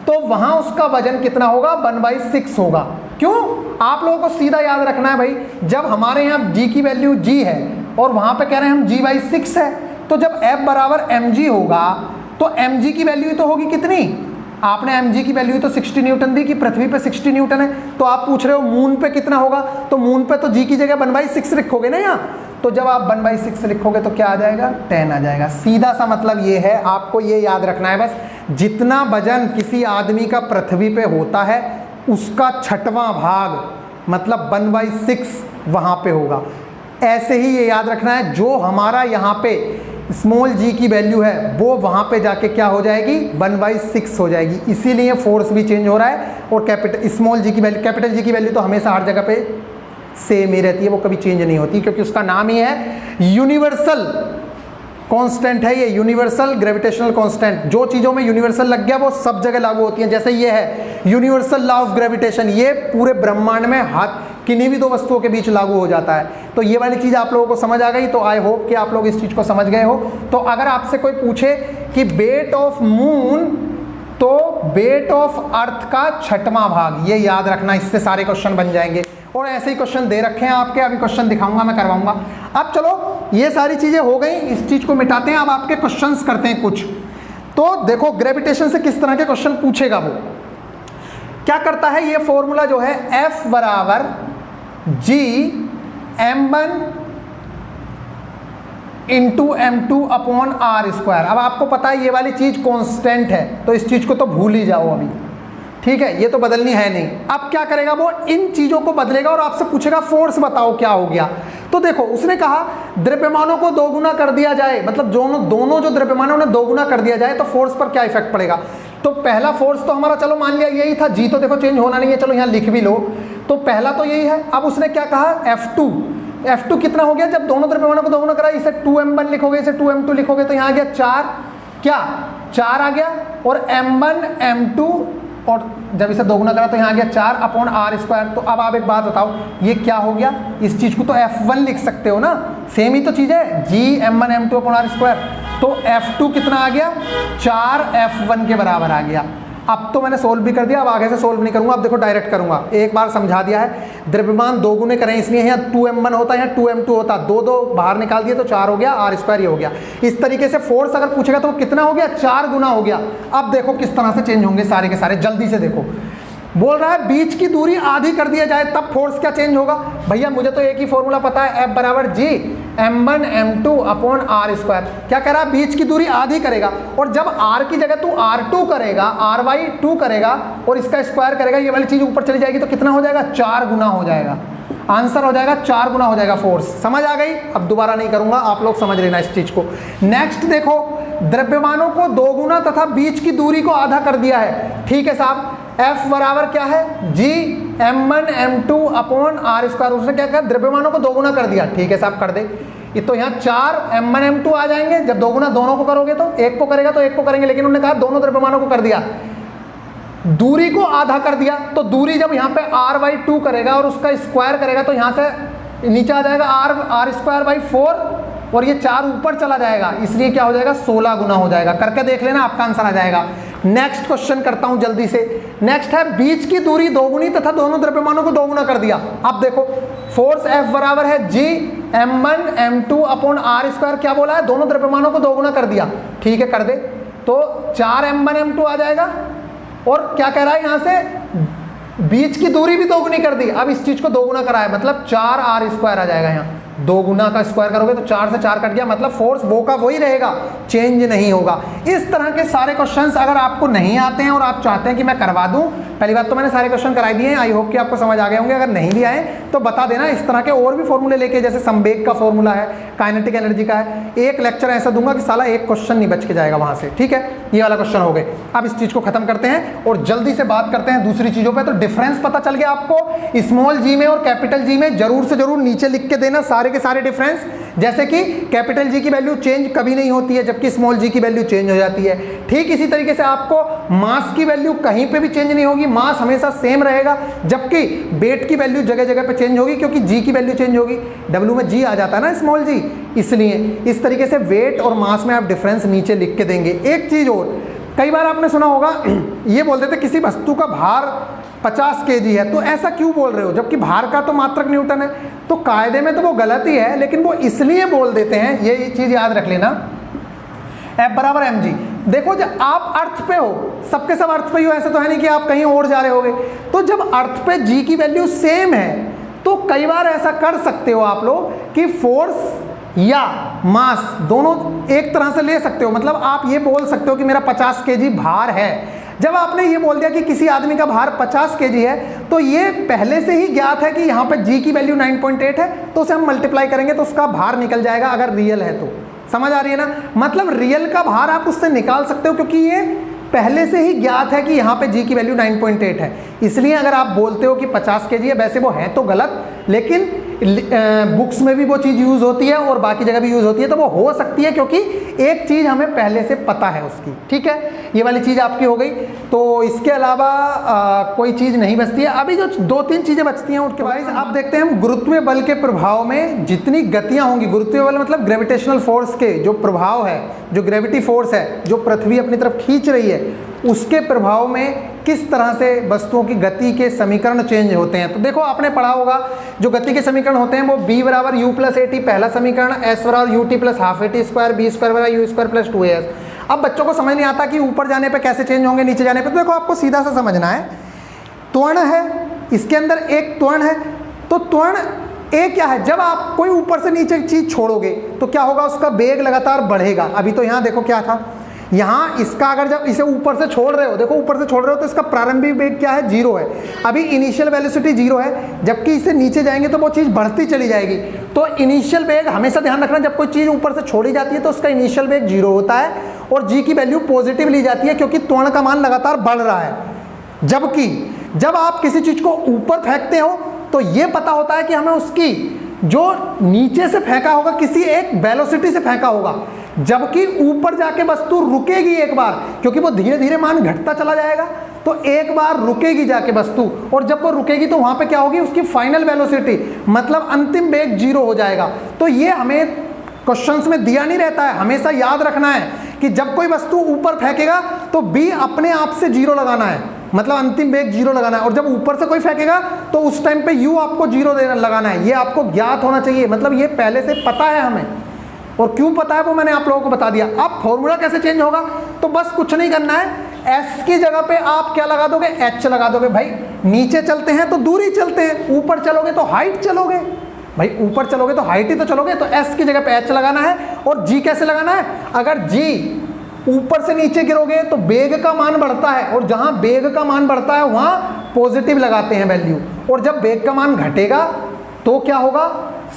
[SPEAKER 1] तो वहाँ उसका वजन कितना होगा, 1/6 होगा। क्यों? आप लोगों को सीधा याद रखना है भाई, जब हमारे यहाँ जी की वैल्यू जी है और वहाँ पे कह रहे हैं हम G/6 है, तो जब F बराबर mg होगा तो mg की वैल्यू तो होगी कितनी, आपने mg की वैल्यू तो 60 न्यूटन दी कि पृथ्वी पे 60 न्यूटन है। तो आप पूछ रहे हो मून पे कितना होगा, तो मून पे तो g की जगह 1/6 लिखोगे ना यहाँ, तो जब आप 1/6 लिखोगे तो क्या आ जाएगा, 10 आ जाएगा। सीधा सा मतलब ये है, आपको ये याद रखना है बस, जितना वजन किसी आदमी का पृथ्वी पे होता है उसका 6वां भाग मतलब 1/6 वहाँ पे होगा। ऐसे ही ये याद रखना है, जो हमारा यहाँ पे स्मॉल जी की वैल्यू है वो वहाँ पे जाके क्या हो जाएगी, 1/6 हो जाएगी। इसीलिए फोर्स भी चेंज हो रहा है, और स्मॉल जी की वैल्यू, कैपिटल जी की वैल्यू तो हमेशा हर जगह पे सेम ही रहती है, वो कभी चेंज नहीं होती, क्योंकि उसका नाम ही है यूनिवर्सल कांस्टेंट है। ये यूनिवर्सल ग्रेविटेशनल कांस्टेंट, जो चीज़ों में यूनिवर्सल लग गया वो सब जगह लागू होती है। जैसे ये है यूनिवर्सल लॉ ऑफ ग्रेविटेशन, ये पूरे ब्रह्मांड में किन्हीं भी दो वस्तुओं के बीच लागू हो जाता है। तो ये वाली चीज़ आप लोगों को समझ आ गई, तो आई होप कि आप लोग इस चीज़ को समझ गए हो। तो अगर आपसे कोई पूछे कि वेट ऑफ मून, तो वेट ऑफ अर्थ का 6वां भाग, ये याद रखना, इससे सारे क्वेश्चन बन जाएंगे। और ऐसे ही क्वेश्चन दे रखे हैं आपके, अभी क्वेश्चन दिखाऊंगा मैं, करवाऊंगा। अब चलो ये सारी चीजें हो गई, इस चीज को मिटाते हैं। अब आपके क्वेश्चंस करते हैं कुछ। तो देखो ग्रेविटेशन से किस तरह के क्वेश्चन पूछेगा वो। क्या करता है ये फॉर्मूला जो है F बराबर G m1 into m2 upon r square. अब आपको पता है ये वाली चीज कांस्टेंट है, तो इस चीज को तो भूल ही जाओ अभी, ठीक है, ये तो बदलनी है नहीं। अब क्या करेगा वो, इन चीजों को बदलेगा और आपसे पूछेगा फोर्स बताओ क्या हो गया। तो देखो उसने कहा द्रव्यमानों को दोगुना कर दिया जाए, मतलब दोनों जो द्रव्यमान है उन्हें दोगुना कर दिया जाए तो फोर्स पर क्या इफेक्ट पड़ेगा। तो पहला फोर्स तो हमारा चलो मान लिया यही था, जी तो देखो चेंज होना नहीं है, चलो यहाँ लिख भी लो। तो पहला तो यही है। अब उसने क्या कहा F2 कितना हो गया, जब दोनों द्रव्यमानों को दोगुना करा, इसे 2m1 लिखोगे, इसे 2m2 लिखोगे तो यहाँ आ गया 4, क्या 4 आ गया, और m1 m2 और जब इसे दोगुना करा तो यहाँ आ गया 4 अपॉन आर स्क्वायर। तो अब आप एक बात बताओ ये क्या हो गया, इस चीज को तो F1 लिख सकते हो ना, सेम ही तो चीज है, G m1 m2 upon r square. तो F2 कितना आ गया, 4 F1 के बराबर आ गया। अब तो मैंने सोल्व भी कर दिया, अब आगे से सोल्व नहीं करूंगा, अब देखो डायरेक्ट करूंगा। एक बार समझा दिया है, द्रव्यमान दोगुने करें इसलिए यहाँ 2m1 होता है, यहाँ 2m2 होता, दो बाहर निकाल दिए तो 4 हो गया, आर स्क्वायर ही हो गया। इस तरीके से फोर्स अगर पूछेगा तो कितना हो गया, 4 गुना हो गया। अब देखो किस तरह से चेंज होंगे सारे के सारे, जल्दी से देखो। बोल रहा है बीच की दूरी आधी कर दिया जाए तब फोर्स क्या चेंज होगा। भैया मुझे तो एक ही फॉर्मूला पता है, F बराबर G m1 m2 upon r square. क्या कह रहा है, बीच की दूरी आधी करेगा, और जब r की जगह तू r2 करेगा, ry2 करेगा और इसका स्क्वायर करेगा, ये वाली चीज ऊपर चली जाएगी तो कितना हो जाएगा, 4 गुना हो जाएगा। आंसर हो जाएगा 4 गुना हो जाएगा फोर्स। समझ आ गई, अब दोबारा नहीं करूंगा, आप लोग समझ लेना इस चीज को। नेक्स्ट देखो, द्रव्यमानों को दोगुना तथा बीच की दूरी को आधा कर दिया है। ठीक है साहब, F बराबर क्या है, G m1 m2 upon r square. उसने क्या कहा, द्रव्यमानों को दोगुना कर दिया। ठीक है साहब कर दे, ये तो यहाँ 4 m1 m2 आ जाएंगे। जब दोगुना दोनों को करोगे तो एक को करेगा तो एक को करेंगे, लेकिन उन्होंने कहा दोनों द्रव्यमानों को कर दिया, दूरी को आधा कर दिया। तो दूरी जब यहाँ पे r/2 करेगा और उसका स्क्वायर करेगा तो यहाँ से नीचे आ जाएगा r स्क्वायर बाई 4 और ये 4 ऊपर चला जाएगा, इसलिए क्या हो जाएगा, 16 गुना हो जाएगा। करके देख लेना, आपका आंसर आ जाएगा। नेक्स्ट क्वेश्चन करता हूं जल्दी से। नेक्स्ट है, बीच की दूरी दोगुनी तथा दोनों द्रव्यमानों को दोगुना कर दिया। अब देखो फोर्स F बराबर है G m1 m2 upon r square. क्या बोला है, दोनों द्रव्यमानों को दोगुना कर दिया। ठीक है कर दे, तो 4 m1 m2 आ जाएगा, और क्या कह रहा है यहाँ से, बीच की दूरी भी दोगुनी कर दी। अब इस चीज को दोगुना करा है, मतलब 4 आर स्क्वायर आ जाएगा। यहाँ दोगुना का स्क्वायर करोगे तो 4 से 4 कट गया, मतलब फोर्स वो का वही रहेगा, चेंज नहीं होगा। इस तरह के सारे क्वेश्चंस अगर आपको नहीं आते हैं और आप चाहते हैं कि मैं करवा दूं, पहली बात तो मैंने सारे क्वेश्चन कराई दिए हैं, आई होप कि आपको समझ आ गए होंगे। अगर नहीं भी आए तो बता देना, इस तरह के और भी फॉर्मूले लेके, जैसे संवेग का फॉर्मूला है, काइनेटिक एनर्जी का है, एक लेक्चर ऐसा दूंगा कि साला एक क्वेश्चन नहीं बच के जाएगा वहां से। ठीक है, ये वाला क्वेश्चन हो गए। अब इस चीज को खत्म करते हैं और जल्दी से बात करते हैं दूसरी चीजों पर। तो डिफरेंस पता चल गया आपको, स्मॉल जी में और कैपिटल जी में। जरूर से जरूर नीचे लिख के देना सारे के सारे डिफरेंस, जैसे कि कैपिटल जी की वैल्यू चेंज कभी नहीं होती है, जबकि स्मॉल जी की वैल्यू चेंज हो जाती है। ठीक इसी तरीके से आपको मास की वैल्यू कहीं पे भी चेंज नहीं होगी, मास हमेशा सेम रहेगा, जबकि वेट की वैल्यू जगह जगह पे चेंज होगी, क्योंकि जी की वैल्यू चेंज होगी। डब्ल्यू में जी आ जाता है ना, स्मॉल जी, इसलिए इस तरीके से वेट और मास में आप डिफरेंस नीचे लिख के देंगे। एक चीज और, कई बार आपने सुना होगा ये बोलते थे किसी वस्तु का भार 50 kg है, तो ऐसा क्यों बोल रहे हो, जबकि भार का तो मात्रक न्यूटन है। तो कायदे में तो वो गलत ही है, लेकिन वो इसलिए बोल देते हैं, ये चीज याद रख लेना, F बराबर mg। देखो जब आप अर्थ पे हो, सबके सब अर्थ पे ही हो, ऐसा तो है नहीं कि आप कहीं और जा रहे होगे। तो जब अर्थ पे g की वैल्यू सेम है तो कई बार ऐसा कर सकते हो आप लोग कि फोर्स या मास दोनों एक तरह से ले सकते हो। मतलब आप ये बोल सकते हो कि मेरा 50 kg भार है। जब आपने ये बोल दिया कि किसी आदमी का भार 50 kg है, तो ये पहले से ही ज्ञात है कि यहाँ पे g की वैल्यू 9.8 है, तो उसे हम मल्टीप्लाई करेंगे तो उसका भार निकल जाएगा, अगर रियल है तो। समझ आ रही है ना, मतलब रियल का भार आप उससे निकाल सकते हो, क्योंकि ये पहले से ही ज्ञात है कि यहाँ पे g की वैल्यू 9.8 है। इसलिए अगर आप बोलते हो कि 50 kg है, वैसे वो है तो गलत, लेकिन बुक्स में भी वो चीज़ यूज़ होती है और बाकी जगह भी यूज़ होती है, तो वो हो सकती है, क्योंकि एक चीज़ हमें पहले से पता है उसकी। ठीक है, ये वाली चीज़ आपकी हो गई। तो इसके अलावा कोई चीज़ नहीं बचती है। अभी जो 2-3 चीज़ें बचती हैं उनके बाद अब देखते हैं हम गुरुत्वीय बल के प्रभाव में जितनी गतियाँ होंगी, गुरुत्वीय बल मतलब ग्रेविटेशनल फोर्स के जो प्रभाव है, जो ग्रेविटी फोर्स है जो पृथ्वी अपनी तरफ खींच रही है, उसके प्रभाव में किस तरह से वस्तुओं की गति के समीकरण चेंज होते हैं। तो देखो आपने पढ़ा होगा जो गति के समीकरण होते हैं वो b बराबर u प्लस ए टी पहला समीकरण, s बराबर u t plus half a t square, v square बराबर यू स्क्वायर प्लस 2as। अब बच्चों को समझ नहीं आता कि ऊपर जाने पे कैसे चेंज होंगे नीचे जाने पे। तो देखो आपको सीधा सा समझना है, त्वरण है, इसके अंदर एक त्वरण है, तो त्वरण ए क्या है, जब आप कोई ऊपर से नीचे चीज छोड़ोगे तो क्या होगा, उसका वेग लगातार बढ़ेगा। अभी तो यहाँ देखो क्या था, यहाँ इसका अगर जब इसे ऊपर से छोड़ रहे हो, देखो ऊपर से छोड़ रहे हो तो इसका प्रारंभिक वेग क्या है, 0 है। अभी इनिशियल वेलोसिटी 0 है, जबकि इसे नीचे जाएंगे तो वो चीज़ बढ़ती चली जाएगी। तो इनिशियल वेग हमेशा ध्यान रखना, जब कोई चीज़ ऊपर से छोड़ी जाती है तो उसका इनिशियल वेग 0 होता है और जी की वैल्यू पॉजिटिव ली जाती है क्योंकि त्वरण का मान लगातार बढ़ रहा है। जबकि जब आप किसी चीज़ को ऊपर फेंकते हो तो ये पता होता है कि हमें उसकी जो नीचे से फेंका होगा किसी एक वेलोसिटी से फेंका होगा, जबकि ऊपर जाके वस्तु रुकेगी एक बार, क्योंकि वो धीरे धीरे मान घटता चला जाएगा। तो एक बार रुकेगी जाके वस्तु, और जब वो रुकेगी तो वहां पे क्या होगी, उसकी फाइनल वेलोसिटी मतलब अंतिम वेग 0 हो जाएगा। तो ये हमें क्वेश्चंस में दिया नहीं रहता है, हमेशा याद रखना है कि जब कोई वस्तु ऊपर फेंकेगा तो b अपने आप से 0 लगाना है, मतलब अंतिम वेग 0 लगाना है, और जब ऊपर से कोई फेंकेगा तो उस टाइम पे u आपको 0 देना लगाना है। ये आपको ज्ञात होना चाहिए, मतलब ये पहले से पता है हमें, और क्यों पता है वो मैंने आप लोगों को बता दिया। अब फॉर्मूला कैसे चेंज होगा, तो बस कुछ नहीं करना है, s की जगह पे आप क्या लगा दोगे, h लगा दोगे। भाई नीचे चलते हैं तो दूरी चलते हैं, ऊपर चलोगे तो हाइट चलोगे, भाई ऊपर चलोगे तो हाइट ही तो चलोगे, तो s की जगह पे h लगाना है। और g कैसे लगाना है, अगर g ऊपर से नीचे गिरोगे तो वेग का मान बढ़ता है, और जहां वेग का मान बढ़ता है वहां पॉजिटिव लगाते हैं वैल्यू, और जब वेग का मान घटेगा तो क्या होगा,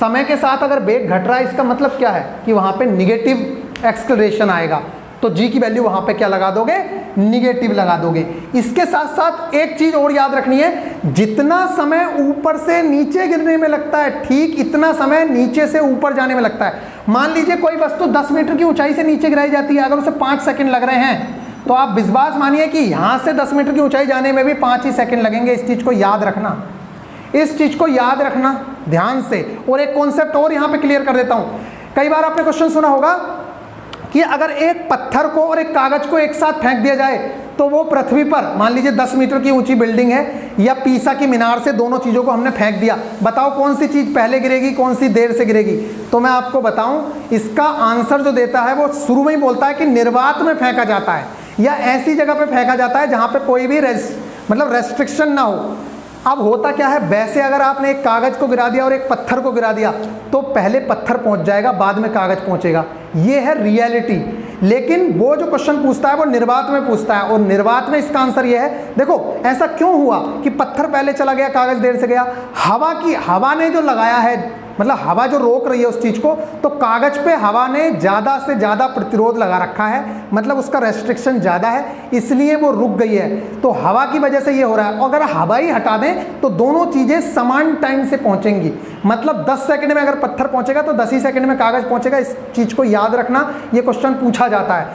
[SPEAKER 1] समय के साथ अगर वेग घट रहा है इसका मतलब क्या है कि वहां पे निगेटिव एक्सेलरेशन आएगा, तो g की वैल्यू वहां पे क्या लगा दोगे, निगेटिव लगा दोगे। इसके साथ साथ एक चीज और याद रखनी है, जितना समय ऊपर से नीचे गिरने में लगता है ठीक इतना समय नीचे से ऊपर जाने में लगता है। मान लीजिए कोई वस्तु 10 मीटर की ऊंचाई से नीचे गिराई जाती है, अगर उसे 5 सेकंड लग रहे हैं तो आप विश्वास मानिए कि यहां से 10 मीटर की ऊंचाई जाने में भी 5 ही सेकंड लगेंगे। इस चीज को याद रखना, इस चीज को याद रखना ध्यान से। और एक कॉन्सेप्ट और यहां पे क्लियर कर देता हूं, कई बार आपने क्वेश्चन सुना होगा कि अगर एक पत्थर को और एक कागज को एक साथ फेंक दिया जाए तो वो पृथ्वी पर, मान लीजिए 10 मीटर की ऊंची बिल्डिंग है या पीसा की मीनार से दोनों चीजों को हमने फेंक दिया, बताओ कौन सी चीज पहले गिरेगी, कौन सी देर से गिरेगी। तो मैं आपको बताऊं, इसका आंसर जो देता है वो शुरू में ही बोलता है कि निर्वात में फेंका जाता है या ऐसी जगह पे फेंका जाता है जहां पे कोई भी मतलब रेस्ट्रिक्शन ना हो। अब होता क्या है, वैसे अगर आपने एक कागज को गिरा दिया और एक पत्थर को गिरा दिया तो पहले पत्थर पहुंच जाएगा बाद में कागज पहुंचेगा, ये है रियलिटी। लेकिन वो जो क्वेश्चन पूछता है वो निर्वात में पूछता है, और निर्वात में इसका आंसर ये है, देखो ऐसा क्यों हुआ कि पत्थर पहले चला गया कागज देर से गया, हवा ने जो लगाया है, मतलब हवा जो रोक रही है उस चीज को, तो कागज पे हवा ने ज्यादा से ज्यादा प्रतिरोध लगा रखा है, मतलब उसका रेस्ट्रिक्शन ज्यादा है, इसलिए वो रुक गई है। तो हवा की वजह से ये हो रहा है। अगर हवा ही हटा दें तो दोनों चीजें समान टाइम से पहुंचेंगी, मतलब 10 सेकंड में अगर पत्थर पहुंचेगा तो 10 ही सेकंड में कागज पहुंचेगा। इस चीज को याद रखना, ये क्वेश्चन पूछा जाता है।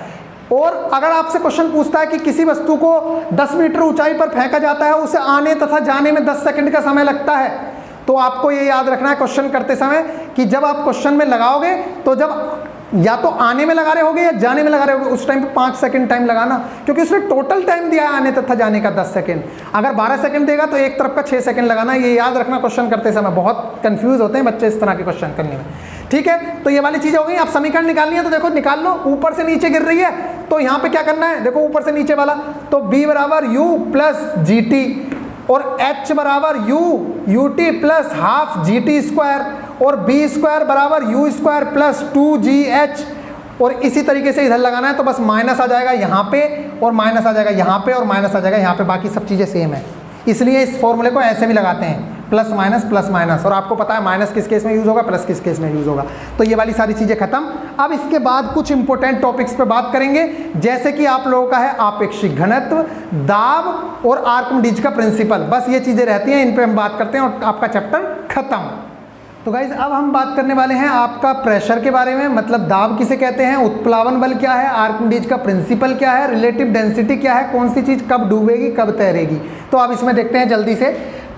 [SPEAKER 1] और अगर आपसे क्वेश्चन पूछता है कि किसी वस्तु को 10 मीटर ऊंचाई पर फेंका जाता है, उसे आने तथा जाने में 10 सेकंड का समय लगता है, तो आपको ये याद रखना है क्वेश्चन करते समय कि जब आप क्वेश्चन में लगाओगे तो जब या तो आने में लगा रहे होगे या जाने में लगा रहे होगे, उस टाइम पे 5 सेकंड टाइम लगाना, क्योंकि उसने टोटल टाइम दिया है आने तथा जाने का 10 सेकंड। अगर 12 सेकंड देगा तो एक तरफ का 6 सेकंड लगाना, ये याद रखना क्वेश्चन करते समय। बहुत कंफ्यूज होते हैं बच्चे इस तरह के क्वेश्चन करने में, ठीक है। तो ये वाली चीजें हो गई। आप समीकरण निकालनी है तो देखो निकाल लो, ऊपर से नीचे गिर रही है तो यहाँ पे क्या करना है, देखो ऊपर से नीचे वाला, तो b बराबर u प्लस जी टी और h बराबर u t plus half G T square, और बी स्क्वायर बराबर यू स्क्वायर प्लस 2gh, और इसी तरीके से इधर लगाना है। तो बस माइनस आ जाएगा यहाँ पे और माइनस आ जाएगा यहाँ पे और माइनस आ जाएगा यहाँ पे, बाकी सब चीज़ें सेम है, इसलिए इस फॉर्मूले को ऐसे भी लगाते हैं, प्लस माइनस। और आपको पता है माइनस किस केस में यूज होगा, प्लस किस केस में यूज होगा। तो ये वाली सारी चीजें खत्म। अब इसके बाद कुछ इंपॉर्टेंट टॉपिक्स पे बात करेंगे, जैसे कि आप लोगों का है आपेक्षिक घनत्व, दाब और आर्किमिडीज का प्रिंसिपल। बस ये चीजें रहती हैं, इन पे हम बात करते हैं और आपका चैप्टर खत्म। तो गाइज अब हम बात करने वाले हैं आपका प्रेशर के बारे में, मतलब दाब किसे कहते हैं, उत्प्लावन बल क्या है, आर्किमिडीज का प्रिंसिपल क्या है, रिलेटिव डेंसिटी क्या है, कौन सी चीज कब डूबेगी कब तैरेगी। तो अब इसमें देखते हैं जल्दी से।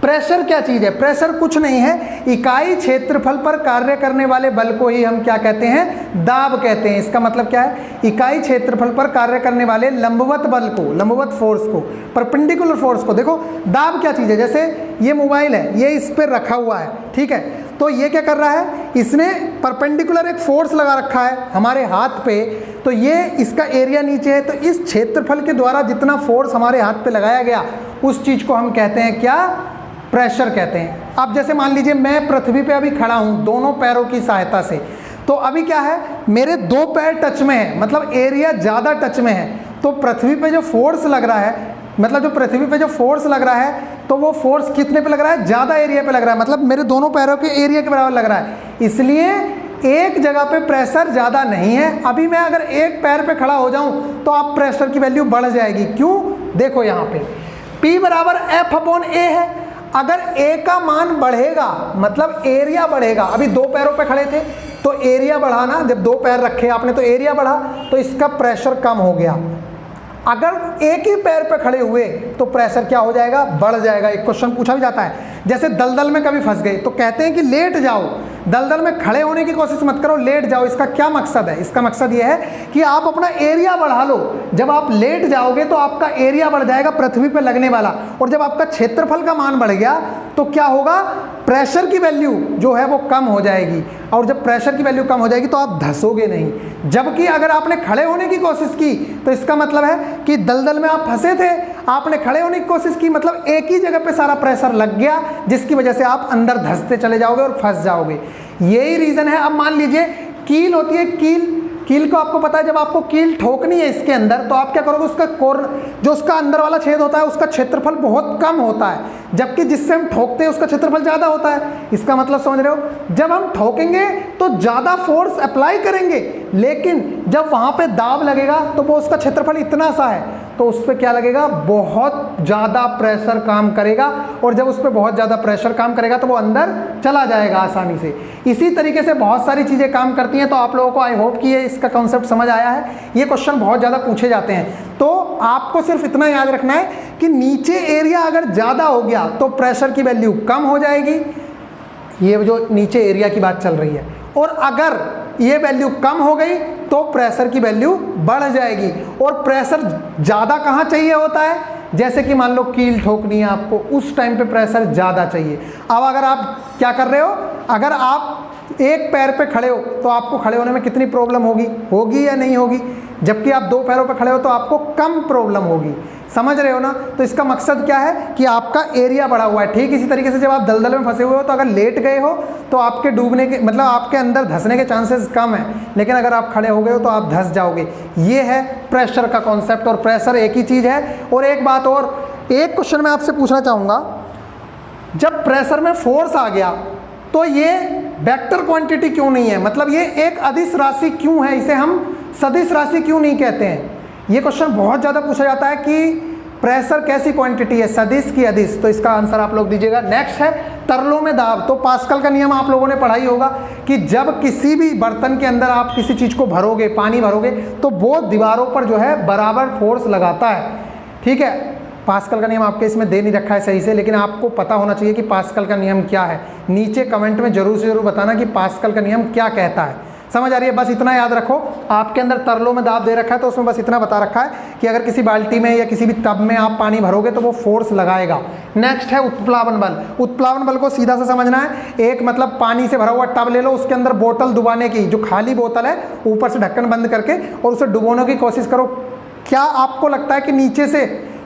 [SPEAKER 1] प्रेशर क्या चीज है? प्रेशर कुछ नहीं है, इकाई क्षेत्रफल पर कार्य करने वाले बल को ही हम क्या कहते हैं? दाब कहते हैं। इसका मतलब क्या है? इकाई क्षेत्रफल पर कार्य करने वाले लंबवत बल को, लंबवत फोर्स को, परपेंडिकुलर फोर्स को। देखो दाब क्या चीज है? जैसे ये मोबाइल है, ये इस पर रखा हुआ है, ठीक है, तो ये क्या कर रहा है? इसने परपेंडिकुलर एक फोर्स लगा रखा है हमारे हाथ पे, तो ये इसका एरिया नीचे है, तो इस क्षेत्रफल के द्वारा जितना फोर्स हमारे हाथ पे लगाया गया उस चीज को हम कहते हैं क्या? प्रेशर कहते हैं। अब जैसे मान लीजिए मैं पृथ्वी पे अभी खड़ा हूं दोनों पैरों की सहायता से, तो अभी क्या है, मेरे दो पैर टच में है, मतलब एरिया ज़्यादा टच में है, तो पृथ्वी पे जो फोर्स लग रहा है, मतलब जो पृथ्वी पे जो फोर्स लग रहा है, तो वो फोर्स कितने पे लग रहा है? ज़्यादा एरिया पे लग रहा है, मतलब मेरे दोनों पैरों के एरिया के बराबर लग रहा है, इसलिए एक जगह पे प्रेशर ज़्यादा नहीं है। अभी मैं अगर एक पैर पे खड़ा हो जाऊं तो आप प्रेशर की वैल्यू बढ़ जाएगी। क्यों? देखो यहाँ पे P बराबर F/A है। अगर A का मान बढ़ेगा मतलब एरिया बढ़ेगा। अभी दो पैरों पे खड़े थे तो एरिया बढ़ा ना, जब दो पैर रखे आपने तो एरिया बढ़ा, तो इसका प्रेशर कम हो गया। अगर एक ही पैर पे खड़े हुए तो प्रेशर क्या हो जाएगा? बढ़ जाएगा। एक क्वेश्चन पूछा भी जाता है, जैसे दलदल में कभी फंस गए तो कहते हैं कि लेट जाओ, दलदल में खड़े होने की कोशिश मत करो, लेट जाओ। इसका क्या मकसद है? इसका मकसद यह है कि आप अपना एरिया बढ़ा लो। जब आप लेट जाओगे तो आपका एरिया बढ़ जाएगा पृथ्वी पे लगने वाला, और जब आपका क्षेत्रफल का मान बढ़ गया तो क्या होगा? प्रेशर की वैल्यू जो है वो कम हो जाएगी, और जब प्रेशर की वैल्यू कम हो जाएगी तो आप धंसोगे नहीं। जबकि अगर आपने खड़े होने की कोशिश की तो इसका मतलब है कि दलदल में आप फंसे थे, आपने खड़े होने की कोशिश की, मतलब एक ही जगह पे सारा प्रेशर लग गया, जिसकी वजह से आप अंदर धंसते चले जाओगे और फंस जाओगे। यही रीजन है। अब मान लीजिए कील होती है, कील को आपको पता है, जब आपको कील ठोकनी है इसके अंदर तो आप क्या करोगे? उसका कॉर्नर जो उसका अंदर वाला छेद होता है उसका क्षेत्रफल बहुत कम होता है, जबकि जिससे हम ठोकते हैं उसका क्षेत्रफल ज़्यादा होता है। इसका मतलब समझ रहे हो? जब हम ठोकेंगे तो ज़्यादा फोर्स अप्लाई करेंगे, लेकिन जब वहाँ पे दाब लगेगा तो वो उसका क्षेत्रफल इतना सा है, तो उस पर क्या लगेगा? बहुत ज़्यादा प्रेशर काम करेगा, और जब उस पर बहुत ज़्यादा प्रेशर काम करेगा तो वो अंदर चला जाएगा आसानी से। इसी तरीके से बहुत सारी चीज़ें काम करती हैं। तो आप लोगों को आई होप कि ये इसका कॉन्सेप्ट समझ आया है। ये क्वेश्चन बहुत ज़्यादा पूछे जाते हैं, तो आपको सिर्फ इतना याद रखना है कि नीचे एरिया अगर ज़्यादा हो गया तो प्रेशर की वैल्यू कम हो जाएगी, ये जो नीचे एरिया की बात चल रही है, और अगर ये वैल्यू कम हो गई तो प्रेशर की वैल्यू बढ़ जाएगी। और प्रेशर ज़्यादा कहाँ चाहिए होता है? जैसे कि मान लो कील ठोकनी है आपको, उस टाइम पे प्रेशर ज़्यादा चाहिए। अब अगर आप क्या कर रहे हो, अगर आप एक पैर पे खड़े हो तो आपको खड़े होने में कितनी प्रॉब्लम होगी या नहीं होगी? जबकि आप दो पैरों पे खड़े हो तो आपको कम प्रॉब्लम होगी। समझ रहे हो ना? तो इसका मकसद क्या है कि आपका एरिया बढ़ा हुआ है। ठीक इसी तरीके से जब आप दलदल में फंसे हुए हो तो अगर लेट गए हो तो आपके डूबने के मतलब आपके अंदर धंसने के चांसेस कम है, लेकिन अगर आप खड़े हो गए हो तो आप धंस जाओगे। ये है प्रेशर का कॉन्सेप्ट, और प्रेशर एक ही चीज़ है। और एक बात और, एक क्वेश्चन मैं आपसे पूछना चाहूँगा, जब प्रेशर में फोर्स आ गया तो ये वेक्टर क्वांटिटी क्यों नहीं है? मतलब ये एक अदिश राशि क्यों है? इसे हम सदिश राशि क्यों नहीं कहते हैं? ये क्वेश्चन बहुत ज़्यादा पूछा जाता है कि प्रेशर कैसी क्वांटिटी है, सदिश की अदिश? तो इसका आंसर आप लोग दीजिएगा। नेक्स्ट है तरलों में दाब। तो पास्कल का नियम आप लोगों ने पढ़ा ही होगा कि जब किसी भी बर्तन के अंदर आप किसी चीज़ को भरोगे, पानी भरोगे, तो वो दीवारों पर जो है बराबर फोर्स लगाता है। ठीक है, पास्कल का नियम आपके इसमें दे नहीं रखा है सही से, लेकिन आपको पता होना चाहिए कि पास्कल का नियम क्या है। नीचे कमेंट में जरूर से जरूर बताना कि पास्कल का नियम क्या कहता है। समझ आ रही है? बस इतना याद रखो, आपके अंदर तरलों में दाब दे रखा है तो उसमें बस इतना बता रखा है कि अगर किसी बाल्टी में या किसी भी टब में आप पानी भरोगे तो वो फोर्स लगाएगा। नेक्स्ट है उत्प्लावन बल। उत्प्लावन बल को सीधा से समझना है। एक मतलब पानी से भरा हुआ टब ले लो, उसके अंदर बोतल डुबाने की, जो खाली बोतल है ऊपर से ढक्कन बंद करके, और उसे डुबोने की कोशिश करो। क्या आपको लगता है कि नीचे से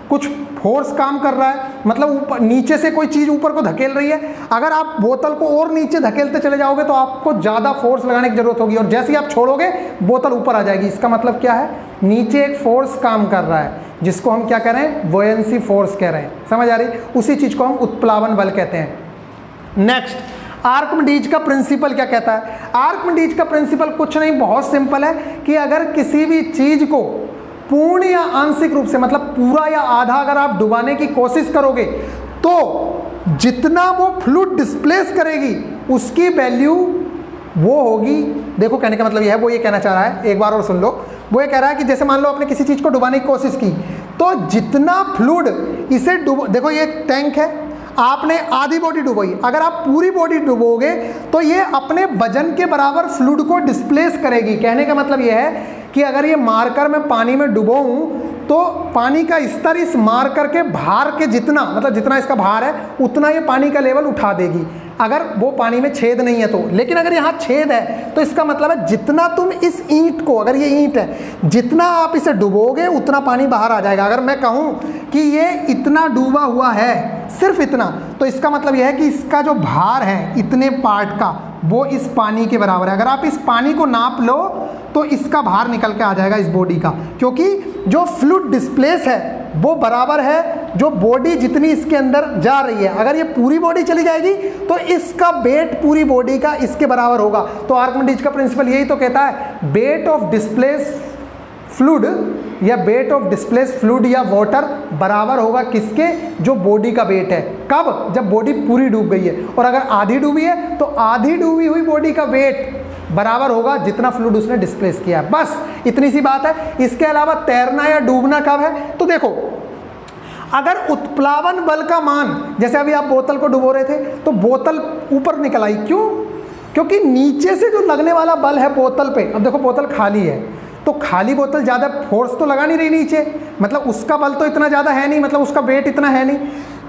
[SPEAKER 1] कुछ फोर्स काम कर रहा है? मतलब ऊपर नीचे से कोई चीज़ ऊपर को धकेल रही है। अगर आप बोतल को और नीचे धकेलते चले जाओगे तो आपको ज़्यादा फोर्स लगाने की जरूरत होगी, और जैसे ही आप छोड़ोगे बोतल ऊपर आ जाएगी। इसका मतलब क्या है? नीचे एक फोर्स काम कर रहा है, जिसको हम क्या कह रहे हैं? वोयेंसी फोर्स कह रहे हैं। समझ आ रही? उसी चीज़ को हम उत्प्लावन बल कहते हैं। नेक्स्ट, आर्किमिडीज का प्रिंसिपल क्या कहता है? आर्किमिडीज का प्रिंसिपल कुछ नहीं, बहुत सिंपल है कि अगर किसी भी चीज़ को पूर्ण या आंशिक रूप से, मतलब पूरा या आधा, अगर आप डुबाने की कोशिश करोगे तो जितना वो फ्लूइड डिस्प्लेस करेगी उसकी वैल्यू वो होगी। देखो कहने का मतलब ये है, वो ये कहना चाह रहा है, एक बार और सुन लो। वो ये कह रहा है कि जैसे मान लो आपने किसी चीज़ को डुबाने की कोशिश की तो जितना फ्लूइड इसे देखो ये एक टैंक है, आपने आधी बॉडी डुबोई, अगर आप पूरी बॉडी डुबोगे तो ये अपने वजन के बराबर फ्लूइड को डिस्प्लेस करेगी। कहने का मतलब ये है कि अगर ये मार्कर मैं पानी में डुबोऊं तो पानी का स्तर इस मार्कर के भार के जितना, मतलब जितना इसका भार है उतना ये पानी का लेवल उठा देगी, अगर वो पानी में छेद नहीं है तो। लेकिन अगर यहाँ छेद है तो इसका मतलब है जितना तुम इस ईंट को, अगर ये ईंट है, जितना आप इसे डुबोगे उतना पानी बाहर आ जाएगा। अगर मैं कहूँ कि ये इतना डूबा हुआ है, सिर्फ इतना, तो इसका मतलब यह है कि इसका जो भार है इतने पार्ट का वो इस पानी के बराबर है। अगर आप इस पानी को नाप लो तो इसका भार निकल के आ जाएगा इस बॉडी का, क्योंकि जो फ्लूइड डिस्प्लेस है वो बराबर है जो बॉडी जितनी इसके अंदर जा रही है। अगर ये पूरी बॉडी चली जाएगी तो इसका वेट पूरी बॉडी का इसके बराबर होगा। तो आर्किमिडीज का प्रिंसिपल यही तो कहता है, वेट ऑफ डिस्प्लेस फ्लूइड या वेट ऑफ डिस्प्लेस फ्लूइड या वाटर बराबर होगा किसके, जो बॉडी का वेट है। कब? जब बॉडी पूरी डूब गई है। और अगर आधी डूबी है तो आधी डूबी हुई बॉडी का वेट बराबर होगा जितना फ्लूइड उसने डिस्प्लेस किया है। बस इतनी सी बात है। इसके अलावा तैरना या डूबना कब है, तो देखो अगर उत्प्लावन बल का मान, जैसे अभी आप बोतल को डुबो रहे थे तो बोतल ऊपर निकल आई, क्यों? क्योंकि नीचे से जो लगने वाला बल है बोतल पे, अब देखो बोतल खाली है तो खाली बोतल ज़्यादा फोर्स तो लगा नहीं रही नीचे, मतलब उसका बल तो इतना ज़्यादा है नहीं, मतलब उसका वेट इतना है नहीं,